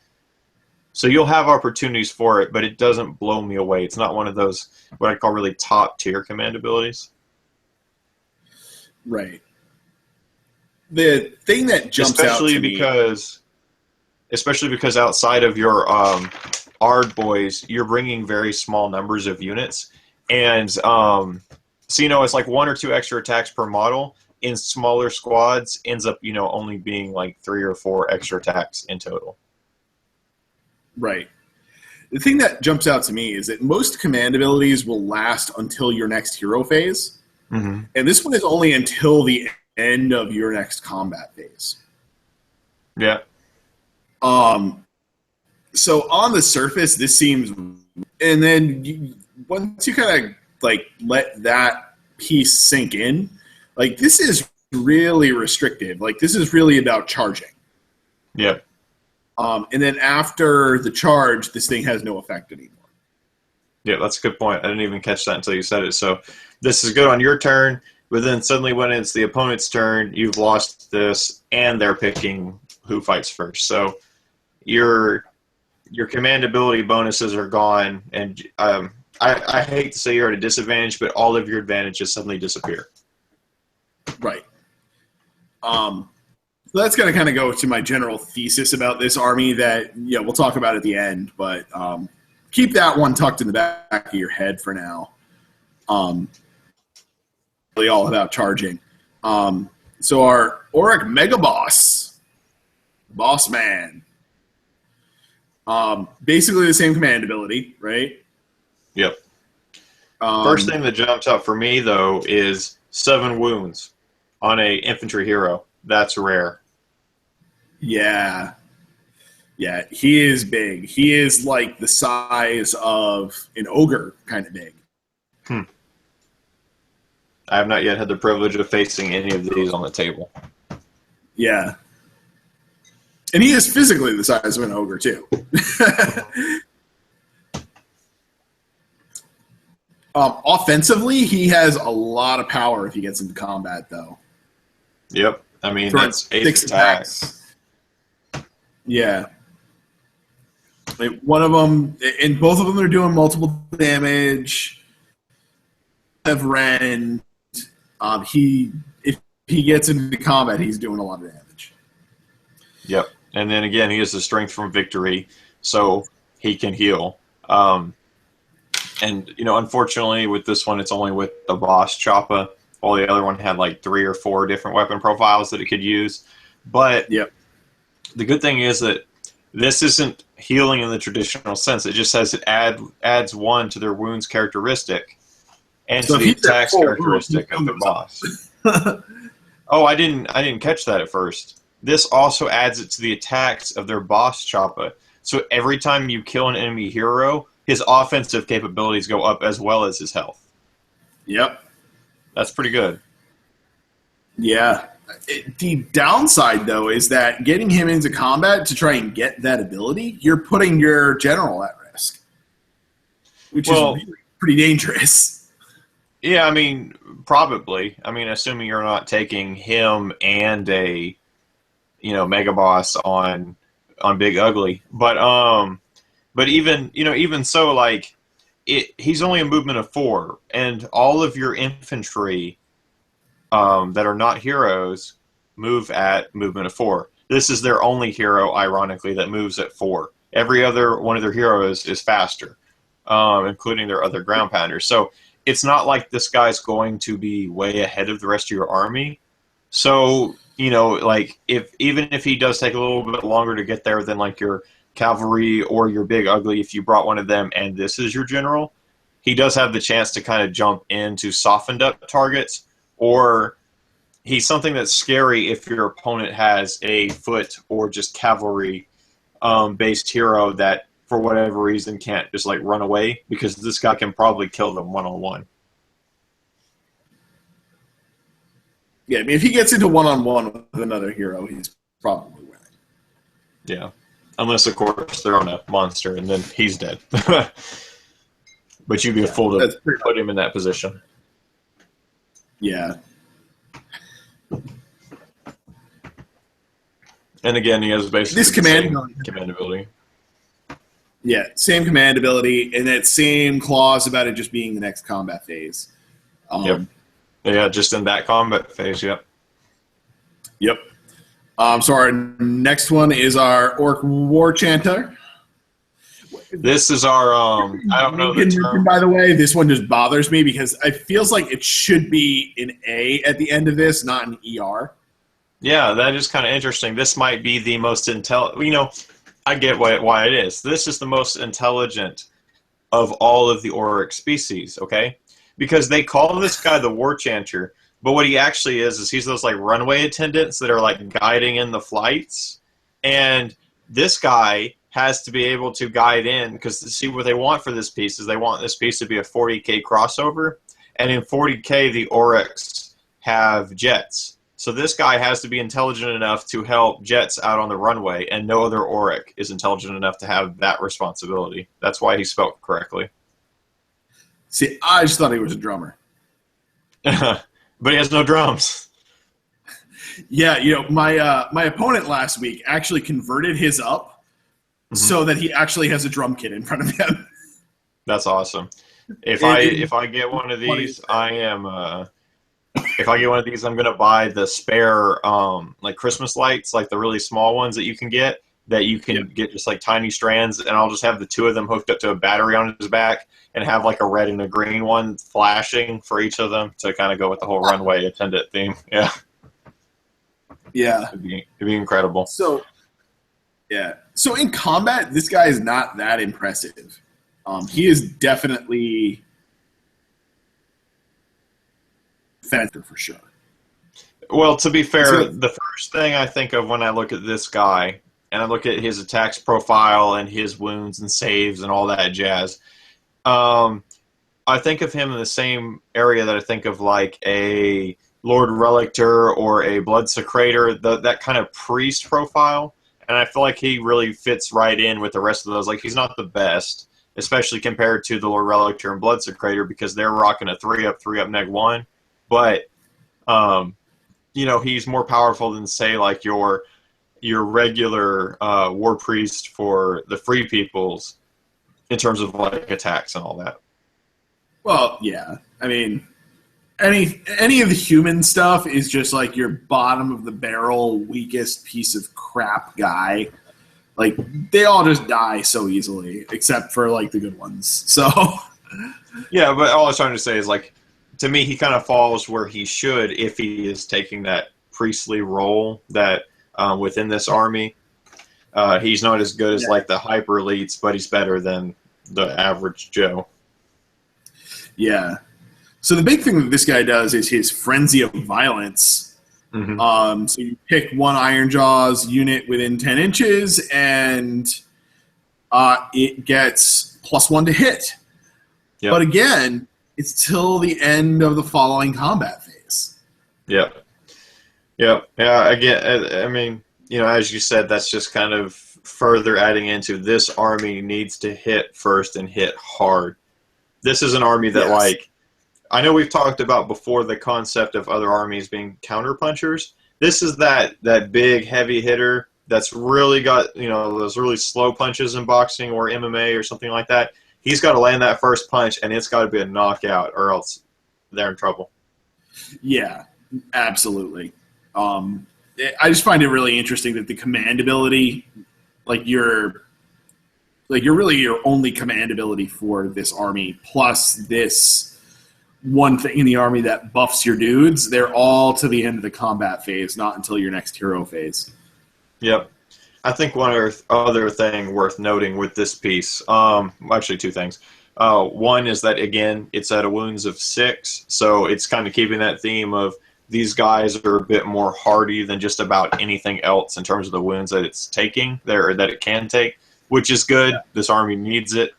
[SPEAKER 1] So you'll have opportunities for it, but it doesn't blow me away. It's not one of those, what I call really top-tier command abilities.
[SPEAKER 2] Right. The thing that jumps out to me...
[SPEAKER 1] Especially because outside of your Ard boys, you're bringing very small numbers of units. And so, it's 1 or 2 extra attacks per model. In smaller squads, ends up, only being 3 or 4 extra attacks in total.
[SPEAKER 2] Right. The thing that jumps out to me is that most command abilities will last until your next hero phase. Mm-hmm. And this one is only until the end of your next combat phase.
[SPEAKER 1] Yeah.
[SPEAKER 2] So on the surface, this seems... And then once you kind of let that piece sink in, this is really restrictive. This is really about charging.
[SPEAKER 1] Yeah.
[SPEAKER 2] And then after the charge, this thing has no effect anymore.
[SPEAKER 1] Yeah, that's a good point. I didn't even catch that until you said it. So this is good on your turn. But then suddenly when it's the opponent's turn, you've lost this, and they're picking who fights first. So your command ability bonuses are gone, and I hate to say you're at a disadvantage, but all of your advantages suddenly disappear.
[SPEAKER 2] Right. So that's going to kind of go to my general thesis about this army that we'll talk about at the end, but keep that one tucked in the back of your head for now. Really all about charging. So our Auric Mega Boss Man. Basically the same command ability, right?
[SPEAKER 1] Yep. First thing that jumps out for me, though, is 7 wounds on a infantry hero. That's rare.
[SPEAKER 2] Yeah. Yeah, he is big. He is like the size of an ogre, kind of big.
[SPEAKER 1] I have not yet had the privilege of facing any of these on the table.
[SPEAKER 2] Yeah. And he is physically the size of an ogre, too. Offensively, he has a lot of power if he gets into combat, though.
[SPEAKER 1] Yep. I mean, that's 8 attacks.
[SPEAKER 2] Yeah. Like one of them, and both of them are doing multiple damage. Ren, if he gets into combat, he's doing a lot of damage.
[SPEAKER 1] Yep. And then again, he has the strength from victory, so he can heal. And, unfortunately, with this one, it's only with the boss Choppa, while the other one had like 3 or 4 different weapon profiles that it could use. But the good thing is that this isn't healing in the traditional sense. It just says it adds 1 to their wounds characteristic and so to the attacks characteristic of the boss. Oh, I didn't catch that at first. This also adds it to the attacks of their boss Choppa. So every time you kill an enemy hero, his offensive capabilities go up as well as his health.
[SPEAKER 2] Yep.
[SPEAKER 1] That's pretty good.
[SPEAKER 2] Yeah. The downside, though, is that getting him into combat to try and get that ability, you're putting your general at risk, which is really pretty dangerous.
[SPEAKER 1] Yeah, I mean, probably. I mean, assuming you're not taking him and a, Mega Boss on Big Ugly. But even so, like, he's only a movement of 4, and all of your infantry that are not heroes move at movement of 4. This is their only hero, ironically, that moves at 4. Every other one of their heroes is faster, including their other ground pounders. So it's not like this guy's going to be way ahead of the rest of your army. So, like, even if he does take a little bit longer to get there than, like, your cavalry or your Big Ugly, if you brought one of them and this is your general, he does have the chance to kind of jump into softened up targets, or he's something that's scary if your opponent has a foot or just cavalry based hero that for whatever reason can't just like run away, because this guy can probably kill them one-on-one.
[SPEAKER 2] Yeah, I mean, if he gets into one-on-one with another hero, he's probably winning.
[SPEAKER 1] Yeah. Unless, of course, they're on a monster, and then he's dead. But you'd be a fool to put him in that position.
[SPEAKER 2] Yeah.
[SPEAKER 1] And again, he has basically
[SPEAKER 2] this
[SPEAKER 1] command ability.
[SPEAKER 2] Yeah, same command ability, and that same clause about it just being the next combat phase.
[SPEAKER 1] Yep. Yeah, just in that combat phase, yep.
[SPEAKER 2] Yep. So our next one is our Orc War Chanter.
[SPEAKER 1] This is our, I don't know the term.
[SPEAKER 2] By the way, this one just bothers me because it feels like it should be an A at the end of this, not an ER.
[SPEAKER 1] Yeah, that is kind of interesting. This might be the most intelligent, I get why it is. This is the most intelligent of all of the Auric species, okay? Because they call this guy the War Chanter, but what he actually is he's those like runway attendants that are like guiding in the flights. And this guy has to be able to guide in, because see what they want for this piece is they want this piece to be a 40k crossover. And in 40k, the Aurics have jets. So this guy has to be intelligent enough to help jets out on the runway, and no other Auric is intelligent enough to have that responsibility. That's why he spelled correctly.
[SPEAKER 2] See, I just thought he was a drummer.
[SPEAKER 1] But he has no drums.
[SPEAKER 2] Yeah, my opponent last week actually converted his up so that he actually has a drum kit in front of him.
[SPEAKER 1] That's awesome. If I get one of these, if I get one of these, I'm gonna buy the spare like Christmas lights, like the really small ones that you can get get just like tiny strands, and I'll just have the two of them hooked up to a battery on his back and have like a red and a green one flashing for each of them to kind of go with the whole runway attendant theme. Yeah.
[SPEAKER 2] Yeah.
[SPEAKER 1] It'd be incredible.
[SPEAKER 2] So in combat, this guy is not that impressive. He is definitely offensive for sure.
[SPEAKER 1] Well, to be fair, the first thing I think of when I look at this guy, and I look at his attacks profile and his wounds and saves and all that jazz, I think of him in the same area that I think of like a Lord Relictor or a Blood Secrator, that kind of priest profile. And I feel like he really fits right in with the rest of those. Like, he's not the best, especially compared to the Lord Relictor and Blood Secrator, because they're rocking a 3-up neg 1. But, he's more powerful than, say, like your regular War Priest for the Free Peoples in terms of, like, attacks and all that.
[SPEAKER 2] Well, yeah. I mean, any of the human stuff is just like your bottom of the barrel, weakest piece of crap guy. Like, they all just die so easily, except for like the good ones. So,
[SPEAKER 1] yeah, but all I was trying to say is, like, to me, he kind of falls where he should if he is taking that priestly role that within this army. He's not as good as like the hyper elites, but he's better than the average Joe.
[SPEAKER 2] Yeah. So the big thing that this guy does is his Frenzy of Violence. Mm-hmm. So you pick one Iron Jawz unit within 10 inches, and it gets +1 to hit. Yep. But again, it's till the end of the following combat phase.
[SPEAKER 1] Yep. Yeah. Again, I mean, as you said, that's just kind of further adding into this army needs to hit first and hit hard. This is an army that, like, I know we've talked about before the concept of other armies being counterpunchers. This is that big, heavy hitter that's really got, those really slow punches in boxing or MMA or something like that. He's got to land that first punch, and it's got to be a knockout, or else they're in trouble.
[SPEAKER 2] Yeah, absolutely. I just find it really interesting that the command ability, you're really your only command ability for this army, plus this one thing in the army that buffs your dudes, they're all to the end of the combat phase, not until your next hero phase.
[SPEAKER 1] Yep. I think one other thing worth noting with this piece, actually two things. One is that, again, it's at a wounds of 6, so it's kind of keeping that theme of these guys are a bit more hardy than just about anything else in terms of the wounds that it's taking, or that it can take, which is good. Yeah. This army needs it,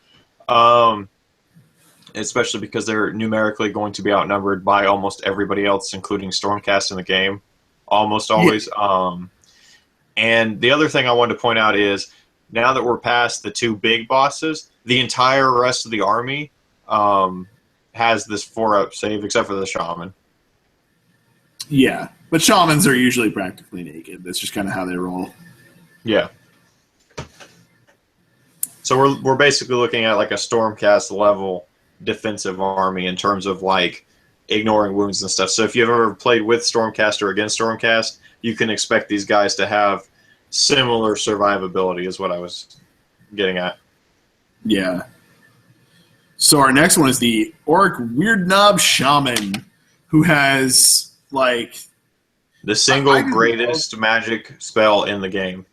[SPEAKER 1] especially because they're numerically going to be outnumbered by almost everybody else, including Stormcast in the game, almost always. Yeah. And the other thing I wanted to point out is, now that we're past the 2 big bosses, the entire rest of the army has this 4-up save, except for the Shaman.
[SPEAKER 2] Yeah, but Shamans are usually practically naked. That's just kind of how they roll.
[SPEAKER 1] Yeah. So we're basically looking at like a Stormcast level defensive army in terms of like ignoring wounds and stuff. So if you've ever played with Stormcast or against Stormcast, you can expect these guys to have similar survivability, is what I was getting at.
[SPEAKER 2] Yeah. So our next one is the Orc Weird Knob Shaman, who has like
[SPEAKER 1] the single greatest magic spell in the game.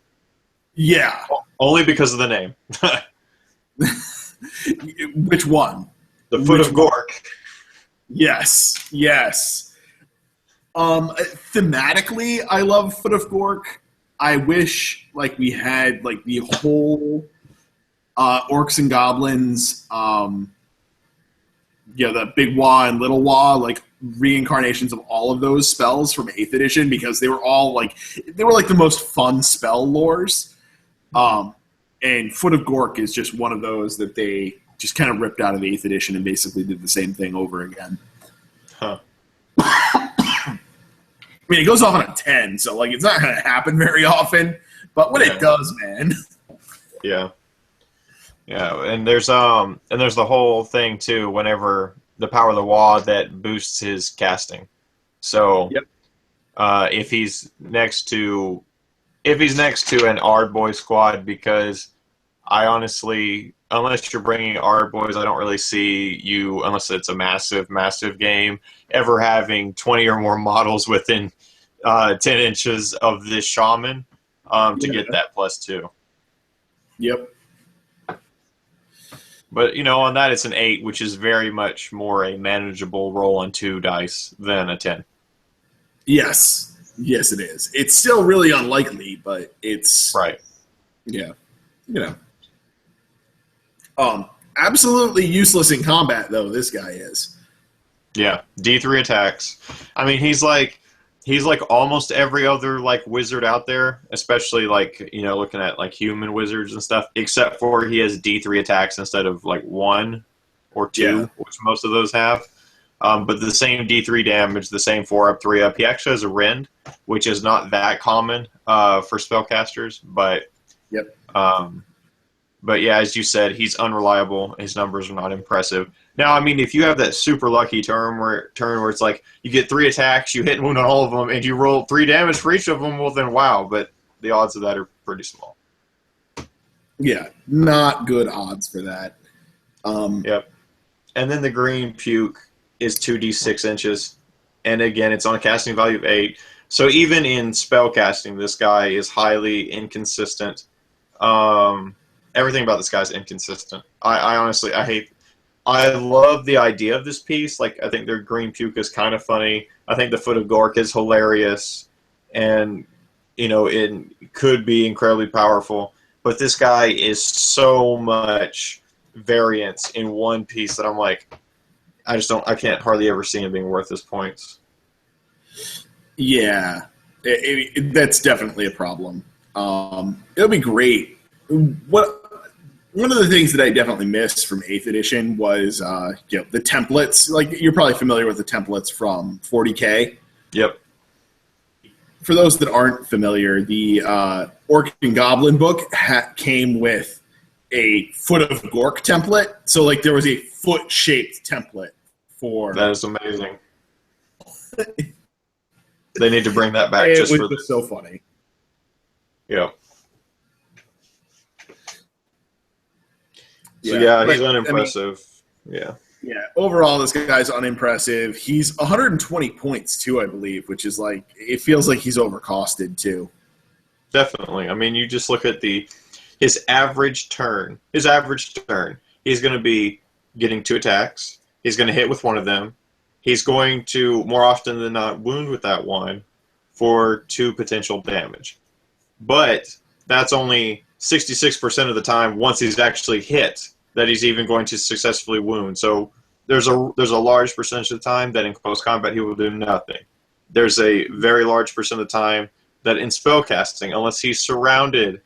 [SPEAKER 2] Yeah.
[SPEAKER 1] Only because of the name.
[SPEAKER 2] Which one?
[SPEAKER 1] The Foot of Gork.
[SPEAKER 2] Yes. Thematically, I love Foot of Gork. I wish like we had like the whole orcs and goblins, the Big Wah and Little Wah, like reincarnations of all of those spells from 8th edition, because they were all like the most fun spell lores. And Foot of Gork is just one of those that they just kind of ripped out of 8th edition and basically did the same thing over again.
[SPEAKER 1] Huh.
[SPEAKER 2] mean, it goes off on a 10, so like it's not going to happen very often. But when it does, man.
[SPEAKER 1] Yeah. Yeah, and there's the whole thing too. Whenever the power of the wall that boosts his casting. So,
[SPEAKER 2] Yep.
[SPEAKER 1] if he's next to an Ard Boy squad, because I honestly, unless you're bringing Ard Boys, I don't really see you, unless it's a massive, massive game, ever having 20 or more models within 10 inches of this shaman to get that +2.
[SPEAKER 2] Yep.
[SPEAKER 1] But, on that it's an 8, which is very much more a manageable roll on 2 dice than a 10.
[SPEAKER 2] Yes. Yes, it is. It's still really unlikely, but it's...
[SPEAKER 1] Right.
[SPEAKER 2] Yeah. Absolutely useless in combat, though, this guy is.
[SPEAKER 1] Yeah. D3 attacks. I mean, he's like almost every other wizard out there, especially looking at human wizards and stuff, except for he has D3 attacks instead of 1 or 2, which most of those have. But the same D3 damage, the same 4-up, 3-up. He actually has a rend, which is not that common for spellcasters, but but yeah, as you said, he's unreliable. His numbers are not impressive. Now, I mean, if you have that super lucky turn where it's you get 3 attacks, you hit and wound on all of them, and you roll 3 damage for each of them, well then wow, but the odds of that are pretty small.
[SPEAKER 2] Yeah, not good odds for that.
[SPEAKER 1] Yep. And then the green puke is 2d6 inches, and again, it's on a casting value of 8. So even in spell casting, this guy is highly inconsistent. Everything about this guy's inconsistent. I honestly, I love the idea of this piece. I think their green puke is kind of funny. I think the Foot of Gork is hilarious, and it could be incredibly powerful. But this guy is so much variance in one piece that I'm I can't hardly ever see him being worth his points.
[SPEAKER 2] Yeah, that's definitely a problem. It'll be great. One of the things that I definitely missed from 8th edition was the templates. You're probably familiar with the templates from 40K.
[SPEAKER 1] Yep.
[SPEAKER 2] For those that aren't familiar, the Orc and Goblin book came with a Foot of Gork template. So there was a foot-shaped template for...
[SPEAKER 1] That is amazing. They need to bring that back
[SPEAKER 2] it
[SPEAKER 1] just
[SPEAKER 2] was
[SPEAKER 1] for this.
[SPEAKER 2] So funny.
[SPEAKER 1] Yeah. So yeah, he's unimpressive. Yeah.
[SPEAKER 2] Overall, this guy's unimpressive. He's 120 points too, I believe, which is it feels like he's overcosted too.
[SPEAKER 1] Definitely. I mean, you just look at his average turn. He's going to be getting 2 attacks. He's going to hit with one of them. He's going to, more often than not, wound with that one for 2 potential damage. But that's only 66% of the time once he's actually hit that he's even going to successfully wound. So there's a large percentage of the time that in close combat he will do nothing. There's a very large percent of the time that in spellcasting, unless he's surrounded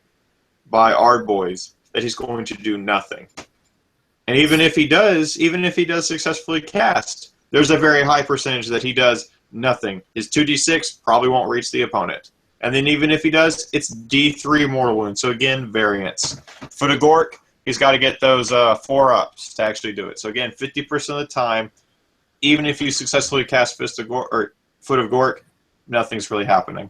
[SPEAKER 1] by Ard Boys, that he's going to do nothing. And even if he does successfully cast, there's a very high percentage that he does nothing. His 2d6 probably won't reach the opponent. And then even if he does, it's D3 mortal wound. So again, variance. Foot of Gork, he's got to get those 4-ups to actually do it. So again, 50% of the time, even if you successfully cast Foot of Gork, nothing's really happening.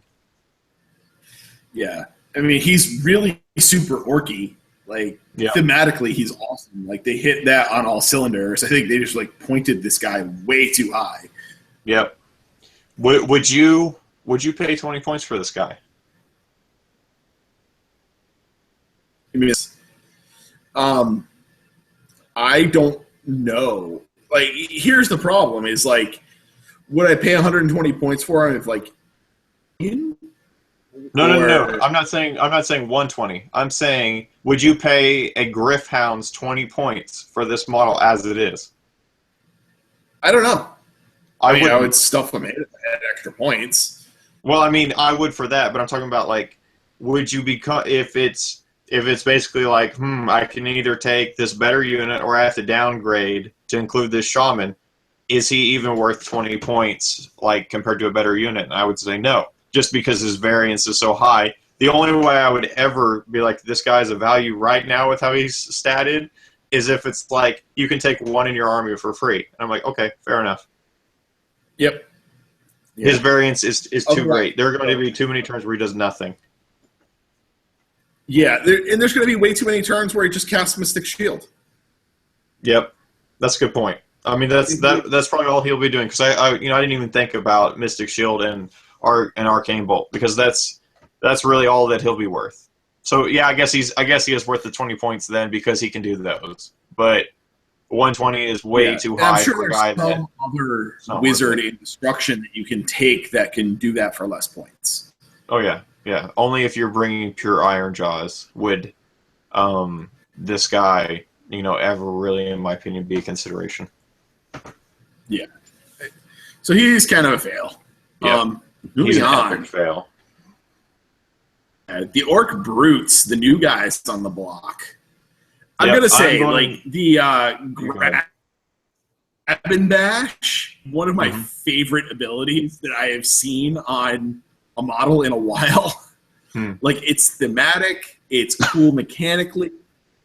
[SPEAKER 2] Yeah. I mean, he's really super orky. Thematically, he's awesome. They hit that on all cylinders. I think they just pointed this guy way too high.
[SPEAKER 1] Yep. Would you pay 20 points for this guy?
[SPEAKER 2] I don't know. Here's the problem: is would I pay 120 points for him if
[SPEAKER 1] No. I'm not saying 120. I'm saying, would you pay a Griffhound's 20 points for this model as it is?
[SPEAKER 2] I don't know. I would stuff them in at extra points.
[SPEAKER 1] Well, I mean, I would for that, but I'm talking about would you become if it's basically I can either take this better unit or I have to downgrade to include this shaman. is he even worth 20 points, like, compared to a better unit? And I would say no, just because his variance is so high. The only way I would ever be like, this guy's a value right now with how he's statted is if it's like, you can take one in your army for free. And I'm like, okay, fair enough.
[SPEAKER 2] Yep. Yeah.
[SPEAKER 1] His variance is too great. There are going to be too many turns where he does nothing.
[SPEAKER 2] Yeah, and there's going to be way too many turns where he just casts Mystic Shield.
[SPEAKER 1] Yep, that's a good point. I mean, that's probably all he'll be doing, because I didn't even think about Mystic Shield and Arcane Bolt, because that's really all that he'll be worth. So yeah, I guess he is worth the 20 points then, because he can do those. But 120 is way too high.
[SPEAKER 2] I'm sure
[SPEAKER 1] for a guy
[SPEAKER 2] there's some other wizard in Destruction that you can take that can do that for less points.
[SPEAKER 1] Oh yeah. Yeah, only if you're bringing pure Iron Jawz would this guy, ever really, in my opinion, be a consideration.
[SPEAKER 2] Yeah. So he's kind of a fail.
[SPEAKER 1] Yeah. He's an epic fail.
[SPEAKER 2] The Orc Brutes, the new guys on the block. I'm going to say, the Grab and Bash, one of my favorite abilities that I have seen on a model in a while. Like, it's thematic, it's cool mechanically.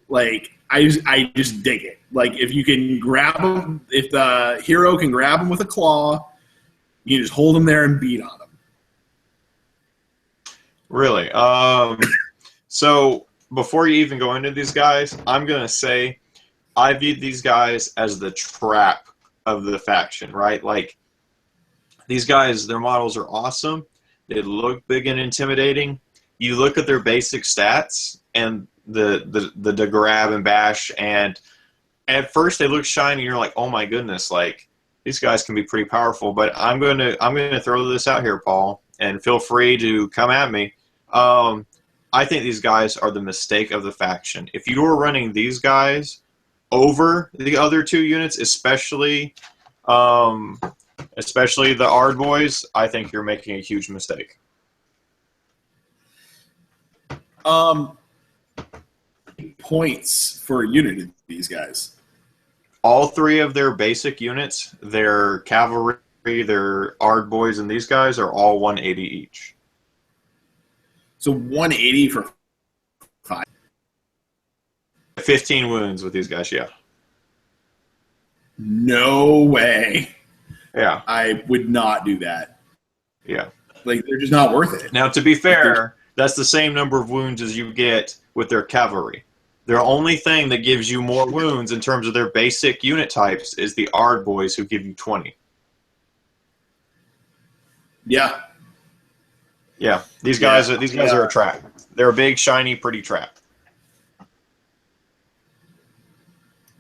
[SPEAKER 2] Like, I just dig it. Like, if you can grab him, if the hero can grab him with a claw, you can just hold him there and beat on him.
[SPEAKER 1] Really? So before you even go into these guys, I'm gonna say I viewed these guys as the trap of the faction, right? Like, these guys, their models are awesome. They look big and intimidating. You look at their basic stats and the grab and bash, and at first they look shiny. You're like, oh my goodness, like, these guys can be pretty powerful. But I'm gonna throw this out here, Paul, and feel free to come at me. I think these guys are the mistake of the faction. If you were running these guys over the other two units, especially the Ard boys, I think you're making a huge mistake.
[SPEAKER 2] Points for a unit of these guys.
[SPEAKER 1] All three of their basic units, their cavalry, their Ard boys, and these guys are all 180 each.
[SPEAKER 2] So 180 for 5.
[SPEAKER 1] 15 wounds with these guys, yeah.
[SPEAKER 2] No way.
[SPEAKER 1] Yeah.
[SPEAKER 2] I would not do that.
[SPEAKER 1] Yeah.
[SPEAKER 2] Like, they're just not worth it.
[SPEAKER 1] Now, to be fair, that's the same number of wounds as you get with their cavalry. The only thing that gives you more wounds in terms of their basic unit types is the Ard boys, who give you 20.
[SPEAKER 2] Yeah.
[SPEAKER 1] Yeah. These guys are a trap. They're a big, shiny, pretty trap.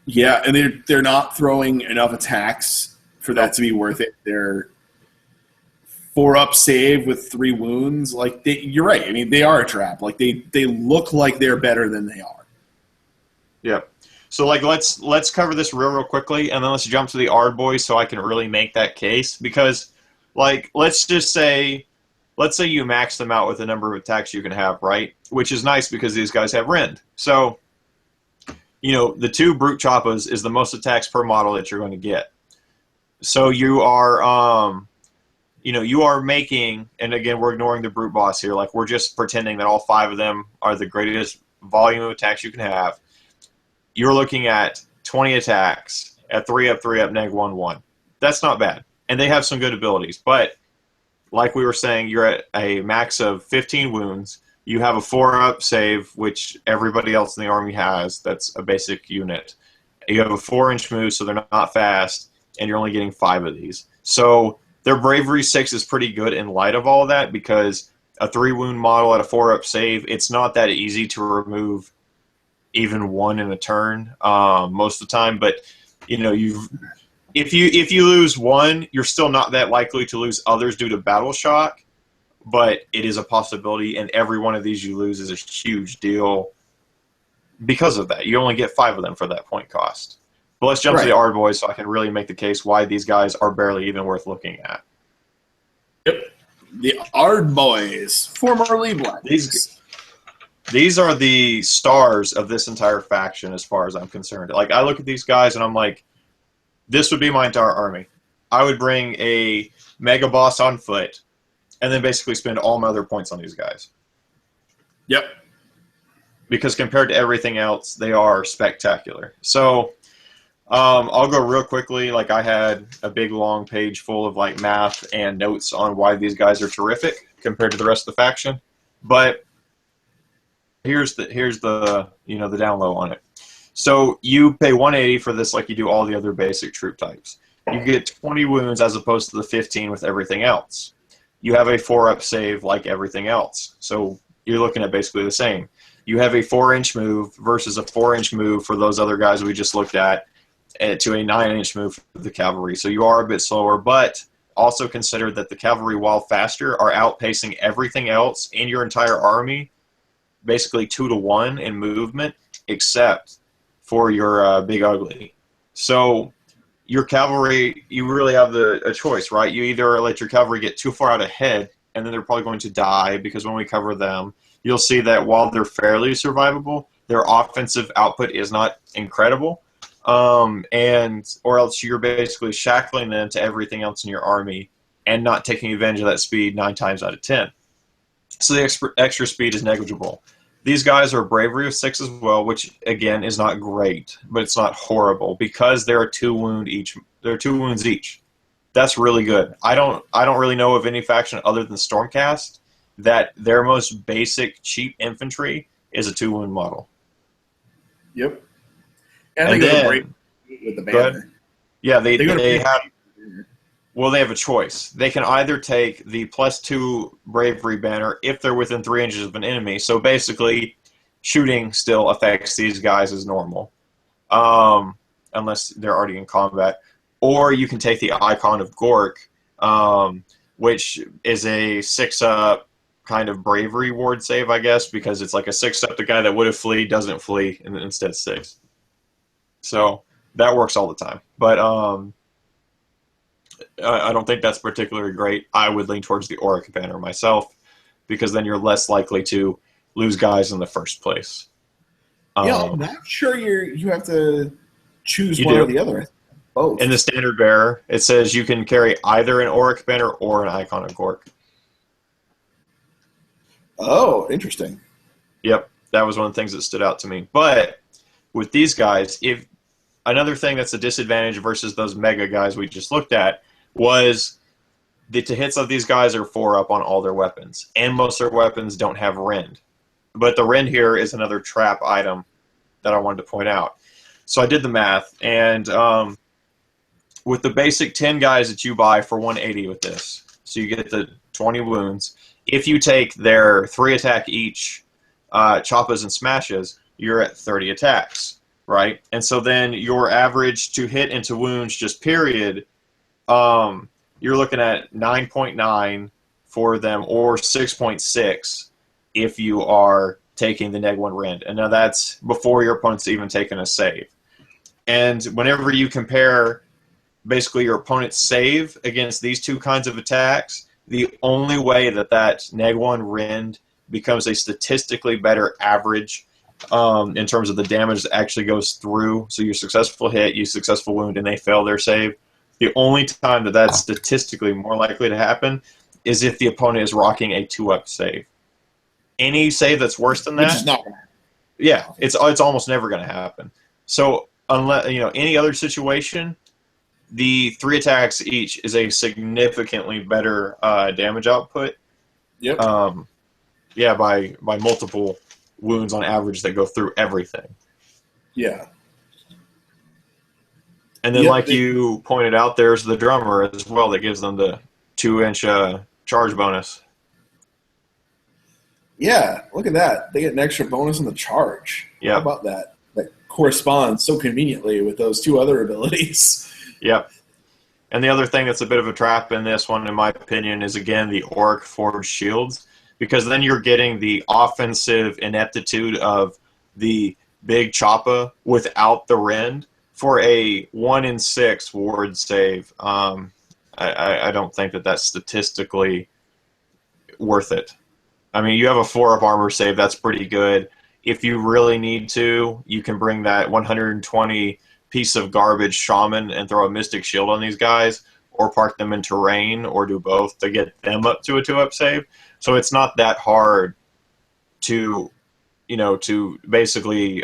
[SPEAKER 2] Yeah, and they're not throwing enough attacks for that to be worth it. They're 4-up save with 3 wounds. Like, you're right. I mean, they are a trap. Like, they look like they're better than they are.
[SPEAKER 1] Yeah. So, like, let's cover this real quickly, and then let's jump to the Ard boys so I can really make that case. Because, like, let's say you max them out with the number of attacks you can have, right? Which is nice because these guys have Rend. So, the 2 Brute Choppas is the most attacks per model that you're going to get. So you are, you are making, and again, we're ignoring the Brute Boss here. Like, we're just pretending that all 5 of them are the greatest volume of attacks you can have. You're looking at 20 attacks at 3-up, 3-up, -1/1. That's not bad. And they have some good abilities. But, like we were saying, you're at a max of 15 wounds. You have a 4-up save, which everybody else in the army has. That's a basic unit. You have a 4-inch move, so they're not fast, and you're only getting 5 of these. So their Bravery 6 is pretty good in light of all of that, because a 3-wound model at a 4-up save, it's not that easy to remove even 1 in a turn most of the time. But, if you lose 1, you're still not that likely to lose others due to battle shock. But it is a possibility, and every one of these you lose is a huge deal because of that. You only get 5 of them for that point cost. But let's jump to the Ard boys so I can really make the case why these guys are barely even worth looking at.
[SPEAKER 2] Yep. The Ard boys, formerly Black.
[SPEAKER 1] These are the stars of this entire faction as far as I'm concerned. Like, I look at these guys and I'm like, this would be my entire army. I would bring a Mega Boss on foot, and then basically spend all my other points on these guys.
[SPEAKER 2] Yep.
[SPEAKER 1] Because compared to everything else, they are spectacular. So I'll go real quickly. Like, I had a big long page full of like math and notes on why these guys are terrific compared to the rest of the faction. But here's the the down low on it. So you pay 180 for this, like you do all the other basic troop types. You get 20 wounds as opposed to the 15 with everything else. You have a 4-up save like everything else. So you're looking at basically the same. You have a 4-inch move versus a 4-inch move for those other guys we just looked at, to a 9-inch move for the cavalry. So you are a bit slower, but also consider that the cavalry, while faster, are outpacing everything else in your entire army, basically 2-to-1 in movement, except for your big ugly. So your cavalry, you really have a choice, right? You either let your cavalry get too far out ahead, and then they're probably going to die, because when we cover them, you'll see that while they're fairly survivable, their offensive output is not incredible. Or else you're basically shackling them to everything else in your army and not taking advantage of that speed 9 times out of 10. So the extra speed is negligible. These guys are bravery of 6 as well, which again is not great, but it's not horrible because there are 2 wounds each. There are 2 wounds each. That's really good. I don't really know of any faction other than Stormcast that their most basic cheap infantry is a 2-wound model.
[SPEAKER 2] Yep.
[SPEAKER 1] And then,
[SPEAKER 2] with the banner.
[SPEAKER 1] Yeah, they have. Well, they have a choice. They can either take the +2 bravery banner if they're within 3 inches of an enemy. So basically, shooting still affects these guys as normal, unless they're already in combat. Or you can take the Icon of Gork, which is a 6-up kind of bravery ward save, I guess, because it's like a 6-up. The guy that would have flee doesn't flee, and instead 6. So that works all the time. But I don't think that's particularly great. I would lean towards the Auric banner myself, because then you're less likely to lose guys in the first place.
[SPEAKER 2] Yeah, I'm not sure you have to choose one or the other. Both.
[SPEAKER 1] In the standard bearer, it says you can carry either an Auric banner or an Icon of Gork.
[SPEAKER 2] Oh, interesting.
[SPEAKER 1] Yep, that was one of the things that stood out to me. But with these guys, if another thing that's a disadvantage versus those mega guys we just looked at was the hits of these guys are 4-up on all their weapons, and most of their weapons don't have rend. But the rend here is another trap item that I wanted to point out. So I did the math, and with the basic 10 guys that you buy for 180 with this, so you get the 20 wounds. If you take their 3 attack each choppas and smashes, you're at 30 attacks, right? And so then your average to hit and to wounds, just period, you're looking at 9.9 for them, or 6.6 if you are taking the neg 1 rend. And now that's before your opponent's even taken a save. And whenever you compare basically your opponent's save against these 2 kinds of attacks, the only way that neg 1 rend becomes a statistically better average in terms of the damage that actually goes through. So your successful hit, you successful wound, and they fail their save. The only time that that's statistically more likely to happen is if the opponent is rocking a 2-up save. Any save that's worse than that,
[SPEAKER 2] which is not going to happen.
[SPEAKER 1] Yeah, it's almost never going to happen. So unless any other situation, the 3 attacks each is a significantly better damage output.
[SPEAKER 2] Yep.
[SPEAKER 1] Yeah, by multiple wounds on average that go through everything.
[SPEAKER 2] Yeah.
[SPEAKER 1] And then, like you pointed out, there's the drummer as well that gives them the 2-inch charge bonus.
[SPEAKER 2] Yeah, look at that. They get an extra bonus on the charge.
[SPEAKER 1] Yeah.
[SPEAKER 2] How about that? That corresponds so conveniently with those 2 other abilities.
[SPEAKER 1] Yep. And the other thing that's a bit of a trap in this one, in my opinion, is, again, the Auric Forged Shields. Because then you're getting the offensive ineptitude of the big Choppa without the rend for a 1 in 6 ward save. I don't think that's statistically worth it. I mean, you have a 4-up armor save, that's pretty good. If you really need to, you can bring that 120 piece of garbage shaman and throw a mystic shield on these guys, or park them in terrain, or do both to get them up to a 2-up save. So it's not that hard to, to basically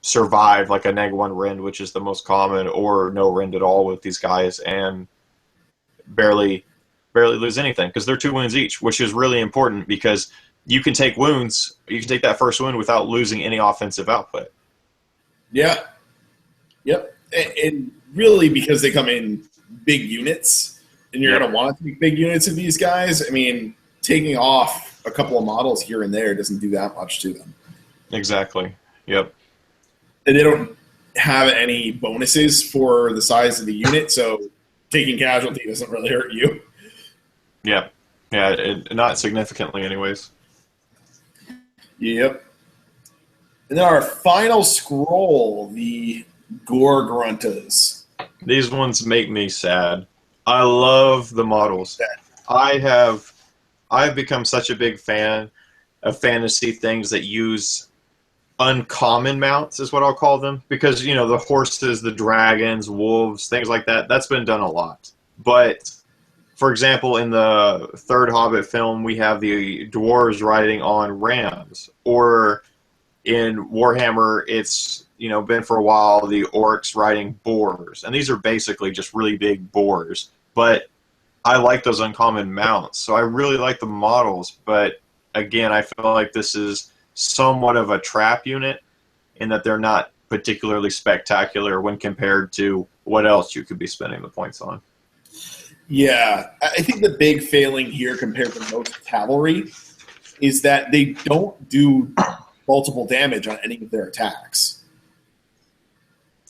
[SPEAKER 1] survive like a -1 rend, which is the most common, or no rend at all with these guys, and barely lose anything, because they're 2 wounds each, which is really important, because you can take wounds, you can take that first wound without losing any offensive output.
[SPEAKER 3] Yeah. Yep. And really, because they come in big units, and you're going to want to take big units of these guys, I mean, taking off a couple of models here and there doesn't do that much to them.
[SPEAKER 1] Exactly. Yep.
[SPEAKER 3] And they don't have any bonuses for the size of the unit, so taking casualty doesn't really hurt you.
[SPEAKER 1] Yeah. Yeah, not significantly anyways.
[SPEAKER 3] Yep. And then our final scroll, the Gore Gruntas.
[SPEAKER 1] These ones make me sad. I love the models. I've become such a big fan of fantasy things that use uncommon mounts, is what I'll call them, because the horses, the dragons, wolves, things like that, that's been done a lot. But for example, in the third Hobbit film, we have the dwarves riding on rams, or in Warhammer, it's been for a while the orcs riding boars, and these are basically just really big boars. But I like those uncommon mounts, so I really like the models. But again, I feel like this is somewhat of a trap unit in that they're not particularly spectacular when compared to what else you could be spending the points on.
[SPEAKER 3] Yeah, I think the big failing here compared to most cavalry is that they don't do multiple damage on any of their attacks.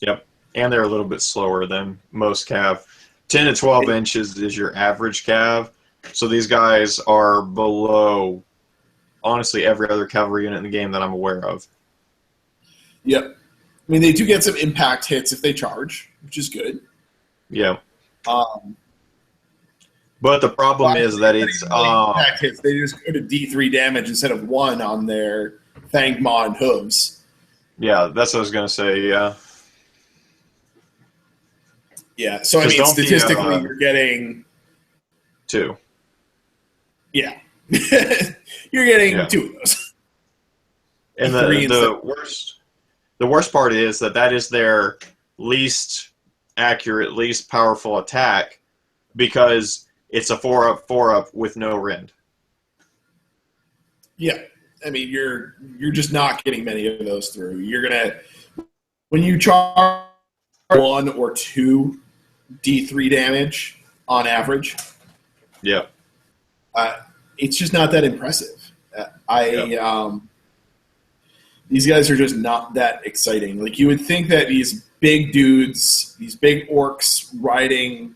[SPEAKER 1] Yep, and they're a little bit slower than most cav. 10 to 12 inches is your average cav, so these guys are below, honestly, every other cavalry unit in the game that I'm aware of.
[SPEAKER 3] Yep. I mean, they do get some impact hits if they charge, which is good.
[SPEAKER 1] Yeah. But the problem is that it's...
[SPEAKER 3] impact hits, they just go to D3 damage instead of 1 on their Thangma and hooves.
[SPEAKER 1] Yeah, that's what I was going to say, yeah.
[SPEAKER 3] Yeah, so I mean, statistically, you're getting...
[SPEAKER 1] 2.
[SPEAKER 3] Yeah. You're getting 2 of those.
[SPEAKER 1] And the worst part is that is their least accurate, least powerful attack, because it's a 4-up with no rend.
[SPEAKER 3] Yeah, I mean, you're just not getting many of those through. You're gonna, when you charge 1 or 2 D3 damage on average.
[SPEAKER 1] Yeah.
[SPEAKER 3] It's just not that impressive. These guys are just not that exciting. Like, you would think that these big dudes, these big orcs riding,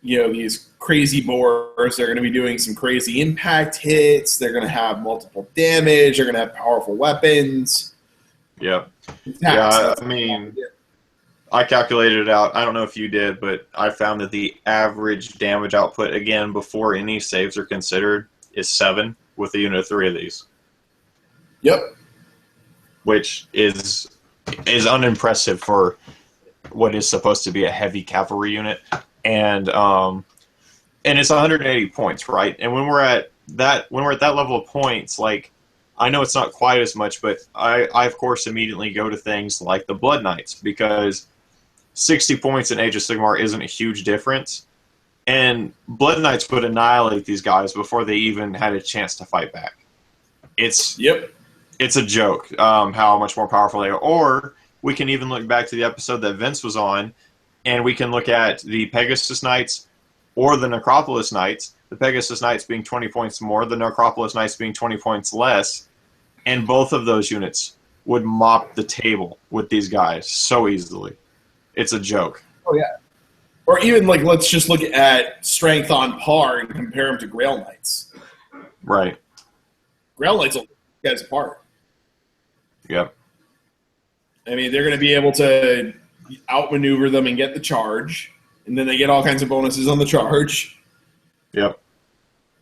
[SPEAKER 3] these crazy boars, they're going to be doing some crazy impact hits. They're going to have multiple damage. They're going to have powerful weapons.
[SPEAKER 1] Yeah. Yeah, I mean, I calculated it out. I don't know if you did, but I found that the average damage output, again, before any saves are considered, is 7 with a unit of 3 of these.
[SPEAKER 3] Yep.
[SPEAKER 1] Which is unimpressive for what is supposed to be a heavy cavalry unit. And it's 180 points, right? And when we're at that level of points, like, I know it's not quite as much, but I of course immediately go to things like the Blood Knights, because 60 points in Age of Sigmar isn't a huge difference, and Blood Knights would annihilate these guys before they even had a chance to fight back. It's a joke how much more powerful they are. Or we can even look back to the episode that Vince was on, and we can look at the Pegasus Knights or the Necropolis Knights, the Pegasus Knights being 20 points more, the Necropolis Knights being 20 points less, and both of those units would mop the table with these guys so easily. It's a joke.
[SPEAKER 3] Oh, yeah. Or even, like, let's just look at strength on par and compare them to Grail Knights.
[SPEAKER 1] Right.
[SPEAKER 3] Grail Knights will take guys apart.
[SPEAKER 1] Yep.
[SPEAKER 3] I mean, they're going to be able to outmaneuver them and get the charge, and then they get all kinds of bonuses on the charge.
[SPEAKER 1] Yep.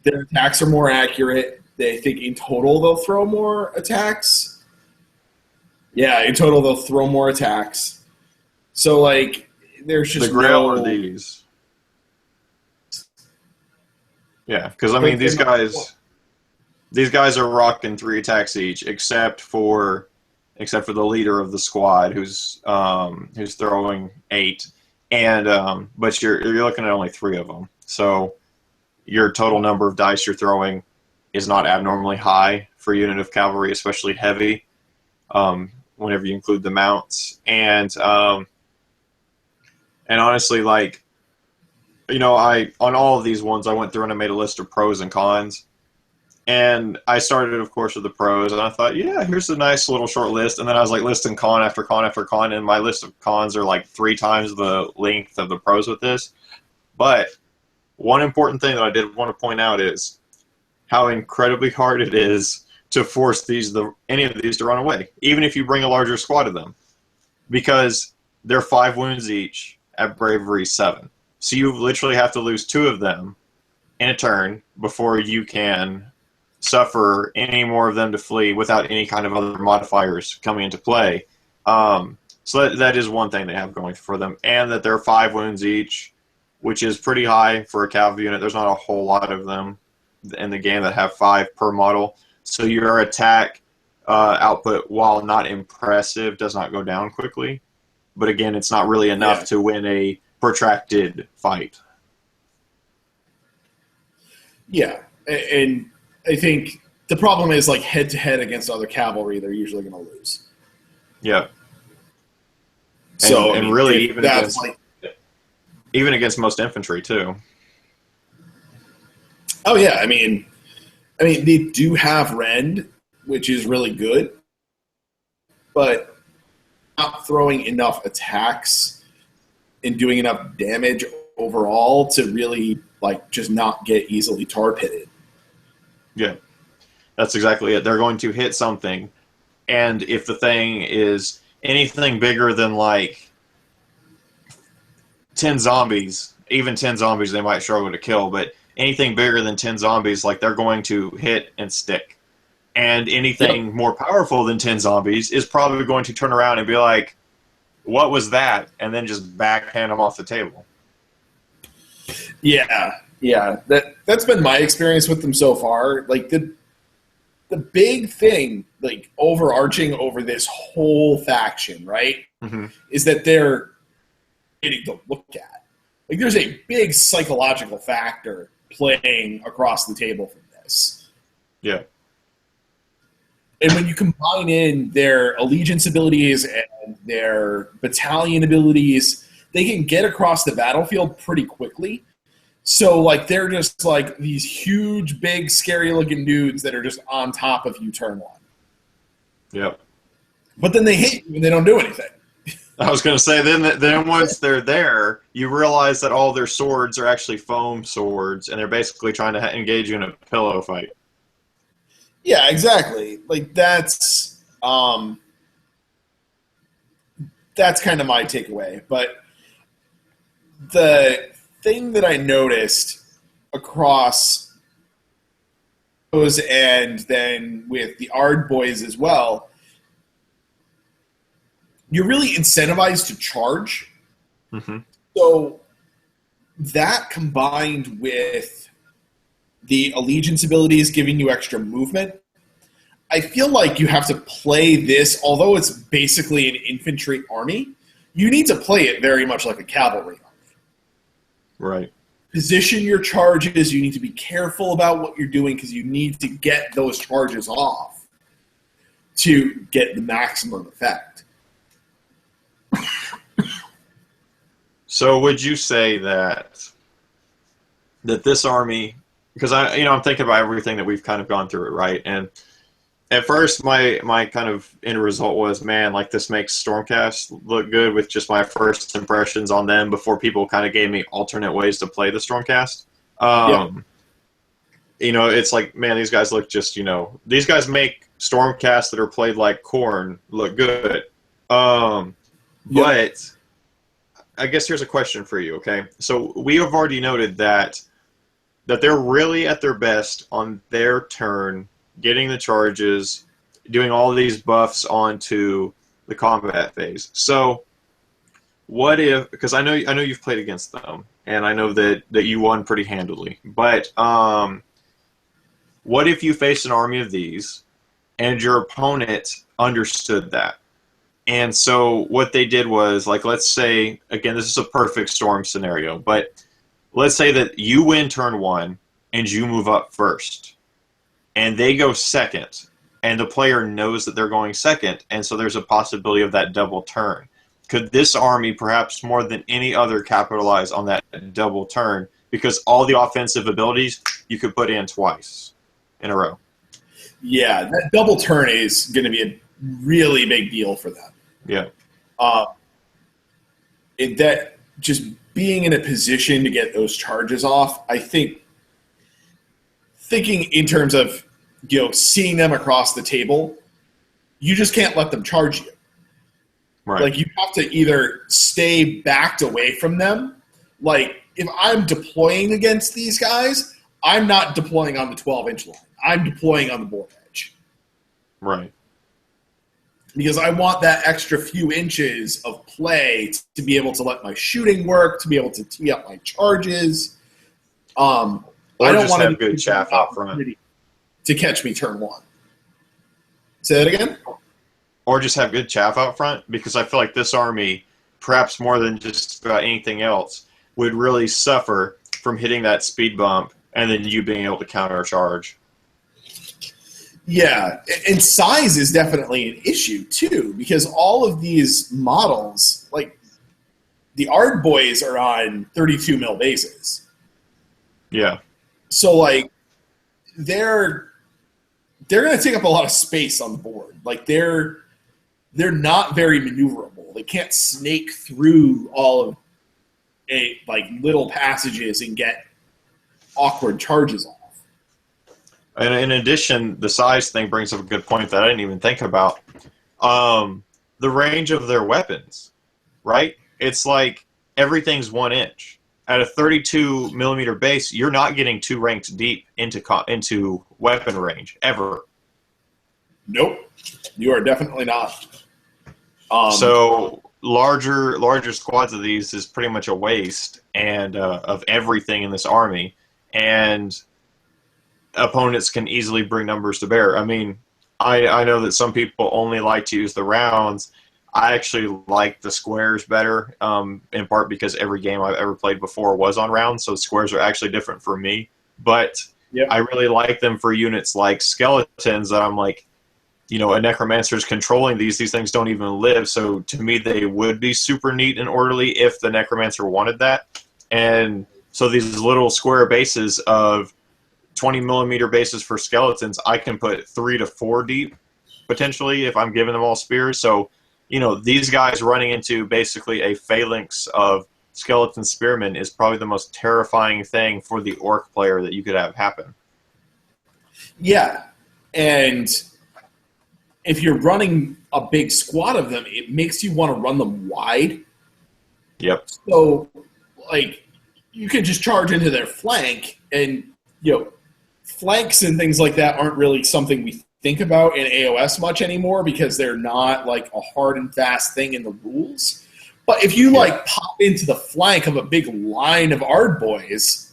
[SPEAKER 3] Their attacks are more accurate. They think in total they'll throw more attacks. Yeah, in total they'll throw more attacks. So, like, there's just
[SPEAKER 1] the Grail are these. Yeah, because I mean these guys are rocking 3 attacks each, except for the leader of the squad, who's throwing 8, and but you're looking at only 3 of them. So your total number of dice you're throwing is not abnormally high for a unit of cavalry, especially heavy. Whenever you include the mounts, and honestly, like, you know, on all of these ones I went through and I made a list of pros and cons. And I started, of course, with the pros, and I thought, yeah, here's a nice little short list. And then I was like listing con after con after con, and my list of cons are like 3 times the length of the pros with this. But one important thing that I did want to point out is how incredibly hard it is to force any of these to run away, even if you bring a larger squad of them, because they're 5 wounds each at bravery 7. So you literally have to lose 2 of them in a turn before you can suffer any more of them to flee without any kind of other modifiers coming into play. So that is one thing they have going for them, and that they're 5 wounds each, which is pretty high for a cavalry unit. There's not a whole lot of them in the game that have 5 per model. So your attack output, while not impressive, does not go down quickly. But again, it's not really enough to win a protracted fight.
[SPEAKER 3] Yeah, and I think the problem is, like, head-to-head against other cavalry, they're usually going to lose.
[SPEAKER 1] Yeah.
[SPEAKER 3] So,
[SPEAKER 1] and really, even against most infantry, too.
[SPEAKER 3] Oh, yeah, I mean, they do have rend, which is really good, but not throwing enough attacks and doing enough damage overall to really, like, just not get easily tar pitted.
[SPEAKER 1] Yeah, that's exactly it. They're going to hit something, and if the thing is anything bigger than, like, 10 zombies, even 10 zombies they might struggle to kill, but anything bigger than 10 zombies, like, they're going to hit and stick. And anything more powerful than 10 zombies is probably going to turn around and be like, what was that? And then just backhand them off the table.
[SPEAKER 3] Yeah. That's been my experience with them so far. Like, the big thing, like, overarching over this whole faction, right, is that they're getting to look at. Like, there's a big psychological factor playing across the table from this.
[SPEAKER 1] Yeah.
[SPEAKER 3] And when you combine in their allegiance abilities and their battalion abilities, they can get across the battlefield pretty quickly. So, like, they're just, like, these huge, big, scary-looking dudes that are just on top of you turn 1.
[SPEAKER 1] Yep.
[SPEAKER 3] But then they hit you and they don't do anything.
[SPEAKER 1] I was going to say, then once they're there, you realize that all their swords are actually foam swords, and they're basically trying to engage you in a pillow fight.
[SPEAKER 3] Yeah, exactly. Like, that's kind of my takeaway. But the thing that I noticed across those, and then with the Ard boys as well, you're really incentivized to charge. So that, combined with the allegiance abilities giving you extra movement, I feel like you have to play this, although it's basically an infantry army, you need to play it very much like a cavalry army.
[SPEAKER 1] Right.
[SPEAKER 3] Position your charges. You need to be careful about what you're doing, because you need to get those charges off to get the maximum effect.
[SPEAKER 1] So would you say that this army, because I'm thinking about everything that we've kind of gone through, it, right? And at first, my kind of end result was, man, like, this makes Stormcast look good with just my first impressions on them before people kind of gave me alternate ways to play the Stormcast. It's like, man, these guys look just, these guys make Stormcasts that are played like corn look good. But I guess here's a question for you, okay? So we have already noted that they're really at their best on their turn, getting the charges, doing all these buffs onto the combat phase. So what if, because I know you've played against them, and I know that you won pretty handily. But what if you faced an army of these, and your opponent understood that? And so what they did was, like, let's say, again, this is a perfect storm scenario, but let's say that you win turn 1 and you move up first, and they go second, and the player knows that they're going second, and so there's a possibility of that double turn. Could this army, perhaps more than any other, capitalize on that double turn? Because all the offensive abilities you could put in twice in a row.
[SPEAKER 3] Yeah, that double turn is going to be a really big deal for them.
[SPEAKER 1] Yeah.
[SPEAKER 3] That just being in a position to get those charges off, I think, thinking in terms of, seeing them across the table, you just can't let them charge you.
[SPEAKER 1] Right.
[SPEAKER 3] Like, you have to either stay backed away from them. Like, if I'm deploying against these guys, I'm not deploying on the 12-inch line. I'm deploying on the board edge.
[SPEAKER 1] Right.
[SPEAKER 3] Because I want that extra few inches of play to be able to let my shooting work, to be able to tee up my charges. I don't want to
[SPEAKER 1] have good chaff out front
[SPEAKER 3] to catch me turn 1. Say that again?
[SPEAKER 1] Or just have good chaff out front, because I feel like this army, perhaps more than just about anything else, would really suffer from hitting that speed bump and then you being able to countercharge.
[SPEAKER 3] Yeah, and size is definitely an issue too, because all of these models, like the Ard Boys, are on 32 mil bases.
[SPEAKER 1] Yeah.
[SPEAKER 3] So like they're going to take up a lot of space on the board. Like they're not very maneuverable. They can't snake through all of little passages and get awkward charges off.
[SPEAKER 1] And in addition, the size thing brings up a good point that I didn't even think about. The range of their weapons, right? It's like everything's 1 inch. At a 32 millimeter base, you're not getting 2 ranks deep into weapon range ever.
[SPEAKER 3] Nope, you are definitely not.
[SPEAKER 1] So larger squads of these is pretty much a waste and of everything in this army, and opponents can easily bring numbers to bear. I mean, I know that some people only like to use the rounds. I actually like the squares better, in part because every game I've ever played before was on rounds, so squares are actually different for me. But
[SPEAKER 3] yep.
[SPEAKER 1] I really like them for units like skeletons that I'm like, a necromancer's controlling these things don't even live, so to me they would be super neat and orderly if the necromancer wanted that. And so these little square bases of 20 millimeter bases for skeletons, I can put 3 to 4 deep, potentially, if I'm giving them all spears. So, these guys running into basically a phalanx of skeleton spearmen is probably the most terrifying thing for the orc player that you could have happen.
[SPEAKER 3] Yeah, and if you're running a big squad of them, it makes you want to run them wide.
[SPEAKER 1] Yep.
[SPEAKER 3] So, you could just charge into their flank, and, flanks and things like that aren't really something we think about in AOS much anymore because they're not, a hard and fast thing in the rules. But if you, pop into the flank of a big line of Ard Boys,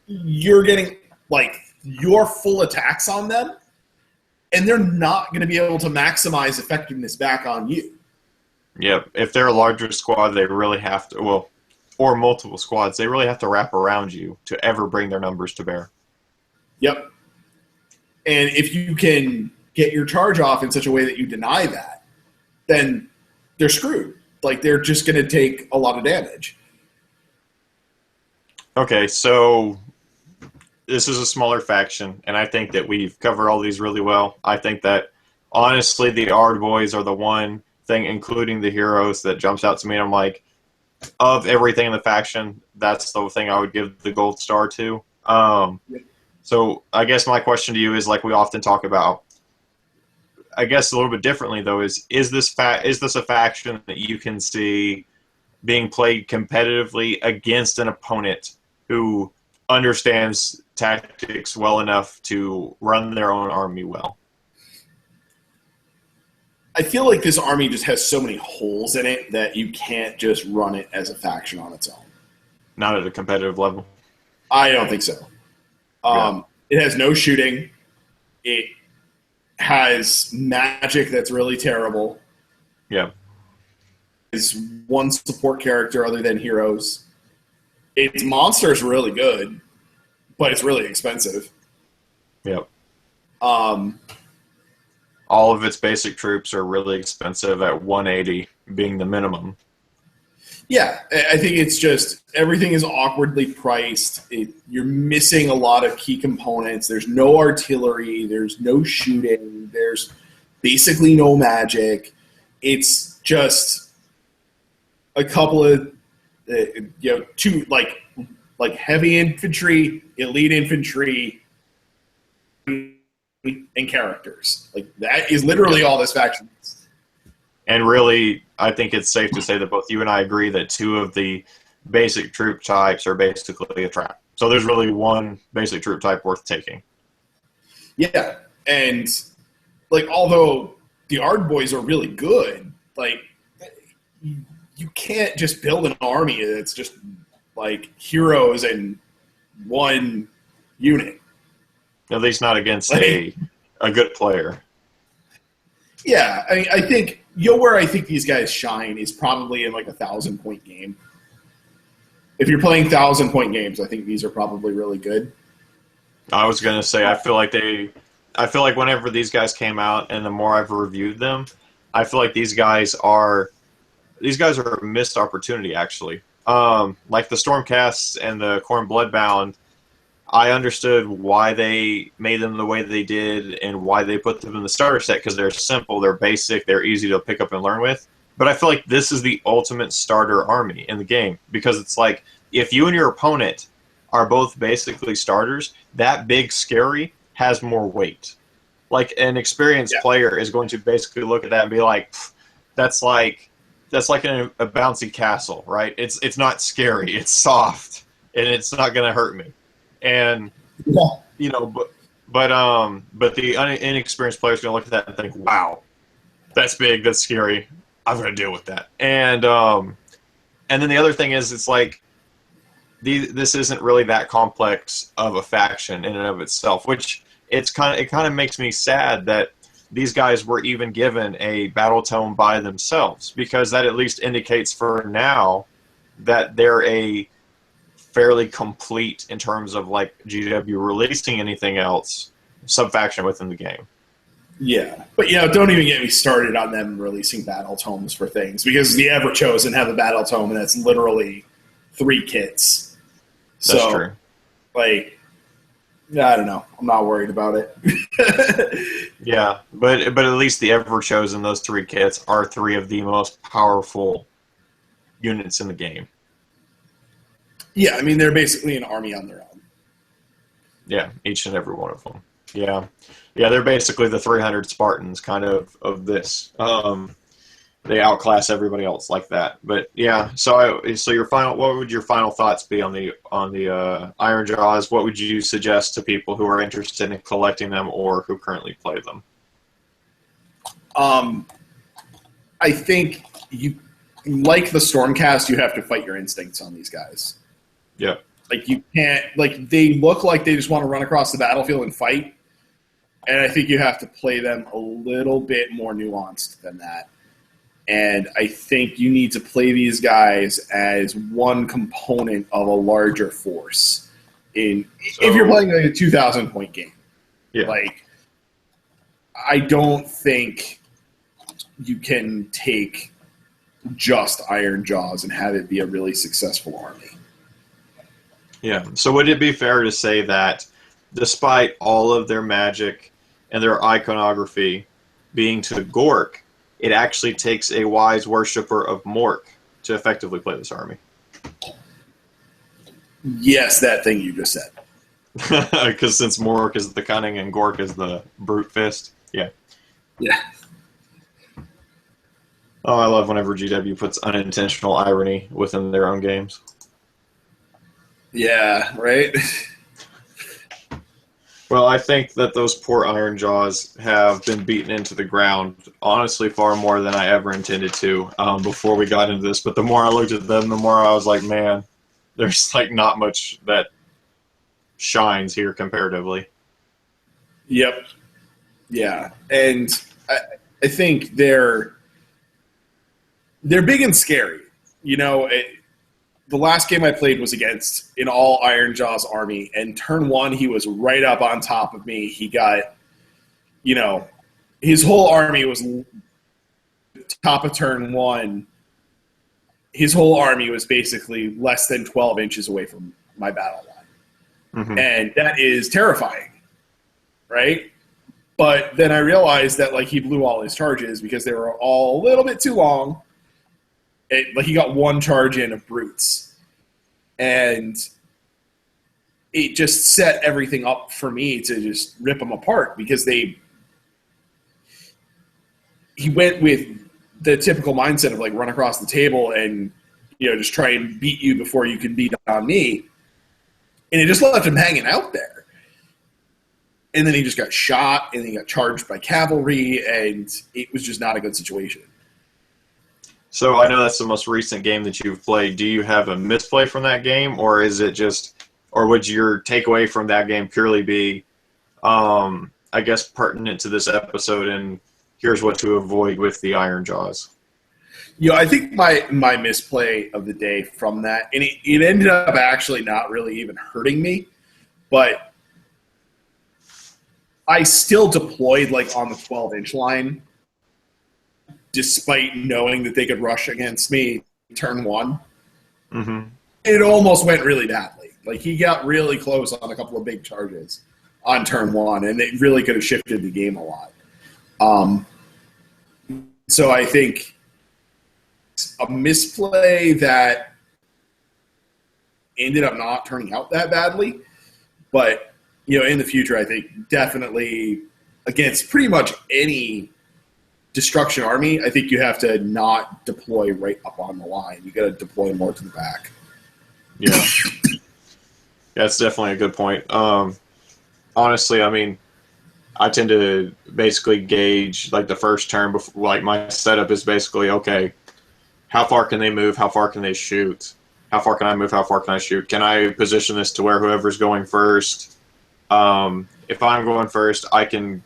[SPEAKER 3] you're getting, your full attacks on them, and they're not going to be able to maximize effectiveness back on you.
[SPEAKER 1] Yep. If they're a larger squad, they really have to, or multiple squads, they really have to wrap around you to ever bring their numbers to bear.
[SPEAKER 3] Yep. And if you can get your charge off in such a way that you deny that, then they're screwed. They're just going to take a lot of damage.
[SPEAKER 1] Okay, so this is a smaller faction, and I think that we've covered all these really well. I think that, honestly, the Ard Boys are the one thing, including the heroes, that jumps out to me. And I'm like, of everything in the faction, that's the thing I would give the gold star to. So I guess my question to you is, like we often talk about, I guess a little bit differently though, is this a faction that you can see being played competitively against an opponent who understands tactics well enough to run their own army well?
[SPEAKER 3] I feel like this army just has so many holes in it that you can't just run it as a faction on its own.
[SPEAKER 1] Not at a competitive level.
[SPEAKER 3] I don't think so. It has no shooting. It has magic that's really terrible.
[SPEAKER 1] Yeah.
[SPEAKER 3] It's one support character other than heroes. Its monster is really good, but it's really expensive.
[SPEAKER 1] Yep.
[SPEAKER 3] All
[SPEAKER 1] of its basic troops are really expensive at 180 being the minimum.
[SPEAKER 3] Yeah, I think it's just everything is awkwardly priced. You're missing a lot of key components. There's no artillery. There's no shooting. There's basically no magic. It's just a couple of two like heavy infantry, elite infantry, and characters. Like that is literally all this faction is.
[SPEAKER 1] And really, I think it's safe to say that both you and I agree that two of the basic troop types are basically a trap. So there's really one basic troop type worth taking.
[SPEAKER 3] Yeah, and like although the Ard Boys are really good, like you can't just build an army that's just like heroes and one unit.
[SPEAKER 1] At least not against a good player.
[SPEAKER 3] Yeah, I think where I think these guys shine is probably in like a 1,000-point game. If you're playing 1,000-point games, I think these are probably really good.
[SPEAKER 1] I was gonna say I feel like whenever these guys came out, and the more I've reviewed them, I feel like these guys are a missed opportunity actually. Like the Stormcasts and the Khorne Bloodbound, I understood why they made them the way they did and why they put them in the starter set because they're simple, they're basic, they're easy to pick up and learn with. But I feel like this is the ultimate starter army in the game because it's like if you and your opponent are both basically starters, that big scary has more weight. Like an experienced player is going to basically look at that and be like, that's like a bouncy castle, right? It's not scary, it's soft, and it's not going to hurt me. And but the inexperienced player is going to look at that and think, "Wow, that's big, that's scary. I'm going to deal with that." And then the other thing is, it's like this isn't really that complex of a faction in and of itself, which it kind of makes me sad that these guys were even given a battle tome by themselves because that at least indicates for now that they're a fairly complete in terms of like GW releasing anything else sub-faction within the game.
[SPEAKER 3] Yeah, but don't even get me started on them releasing battle tomes for things because the Everchosen have a battle tome and that's literally 3 kits.
[SPEAKER 1] That's true.
[SPEAKER 3] Like, I don't know. I'm not worried about it.
[SPEAKER 1] Yeah, but at least the Everchosen, those 3 kits are 3 of the most powerful units in the game.
[SPEAKER 3] Yeah, I mean, they're basically an army on their own.
[SPEAKER 1] Yeah, each and every one of them. Yeah, they're basically the 300 Spartans kind of this. They outclass everybody else like that. But yeah, so what would your final thoughts be on the Iron Jawz? What would you suggest to people who are interested in collecting them or who currently play them?
[SPEAKER 3] I think like the Stormcast, you have to fight your instincts on these guys.
[SPEAKER 1] Yeah.
[SPEAKER 3] Like you can't, like they look like they just want to run across the battlefield and fight. And I think you have to play them a little bit more nuanced than that. And I think you need to play these guys as one component of a larger force. If you're playing like a 2,000-point game.
[SPEAKER 1] Yeah.
[SPEAKER 3] Like, I don't think you can take just Iron Jawz and have it be a really successful army.
[SPEAKER 1] Yeah. So would it be fair to say that despite all of their magic and their iconography being to Gork, it actually takes a wise worshiper of Mork to effectively play this army?
[SPEAKER 3] Yes, that thing you just said.
[SPEAKER 1] Because since Mork is the cunning and Gork is the brute fist. Yeah.
[SPEAKER 3] Yeah.
[SPEAKER 1] Oh, I love whenever GW puts unintentional irony within their own games.
[SPEAKER 3] Yeah, right?
[SPEAKER 1] Well, I think that those poor Iron Jaws have been beaten into the ground, honestly, far more than I ever intended to before we got into this. But the more I looked at them, the more I was like, man, there's like not much that shines here comparatively.
[SPEAKER 3] Yep. Yeah, and I think they're big and scary. You know, the last game I played was against an all Iron Jawz army, and turn one he was right up on top of me. He got, you know, his whole army was top of turn one. His whole army was basically less than 12 inches away from my battle line, and that is terrifying, right? But then I realized that like he blew all his charges because they were all a little bit too long. Like he got one charge in of brutes, and it just set everything up for me to just rip them apart because he went with the typical mindset of like run across the table and just try and beat you before you can beat on me, and it just left him hanging out there. And then he just got shot, and he got charged by cavalry, and it was just not a good situation.
[SPEAKER 1] So I know that's the most recent game that you've played. Do you have a misplay from that game, or is it just, or would your takeaway from that game purely be, I guess, pertinent to this episode, and here's what to avoid with the Iron Jawz?
[SPEAKER 3] I think my misplay of the day from that, and it ended up actually not really even hurting me, but I still deployed like on the 12-inch line, despite knowing that they could rush against me turn one. It almost went really badly. Like he got really close on a couple of big charges on turn one, and it really could have shifted the game a lot. So I think a misplay that ended up not turning out that badly, but in the future, I think definitely against pretty much any destruction army, I think you have to not deploy right up on the line. You got to deploy more to the back.
[SPEAKER 1] Yeah, that's definitely a good point. Honestly, I mean, I tend to basically gauge like the first turn. Before, like my setup is basically okay. How far can they move? How far can they shoot? How far can I move? How far can I shoot? Can I position this to where whoever's going first? If I'm going first, I can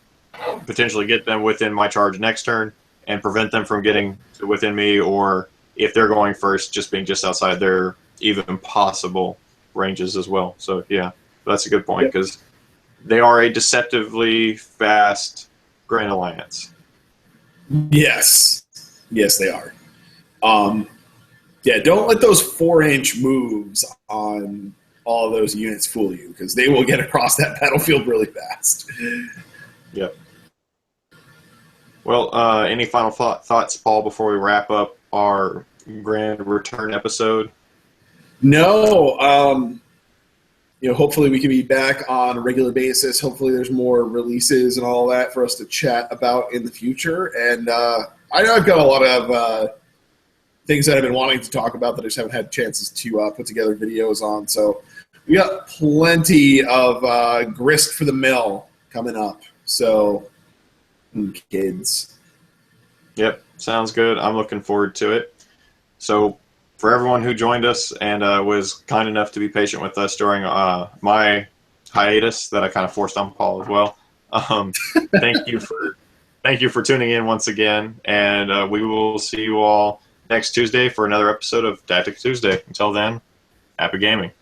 [SPEAKER 1] potentially get them within my charge next turn and prevent them from getting within me, or if they're going first, just being just outside their even possible ranges as well. So, yeah, that's a good point because they are a deceptively fast Grand Alliance.
[SPEAKER 3] Yes. Yes, they are. Don't let those 4-inch moves on all of those units fool you because they will get across that battlefield really fast.
[SPEAKER 1] Yep. Well, any final thoughts, Paul, before we wrap up our Grand Return episode?
[SPEAKER 3] No. Hopefully we can be back on a regular basis. Hopefully there's more releases and all that for us to chat about in the future. And I know I've got a lot of things that I've been wanting to talk about that I just haven't had chances to put together videos on. So we got plenty of grist for the mill coming up. So, kids. Yep,
[SPEAKER 1] sounds good. I'm looking forward to it. So, for everyone who joined us and was kind enough to be patient with us during my hiatus that I kind of forced on Paul as well, thank you for tuning in once again, and we will see you all next Tuesday for another episode of Tactica Tuesday. Until then, happy gaming.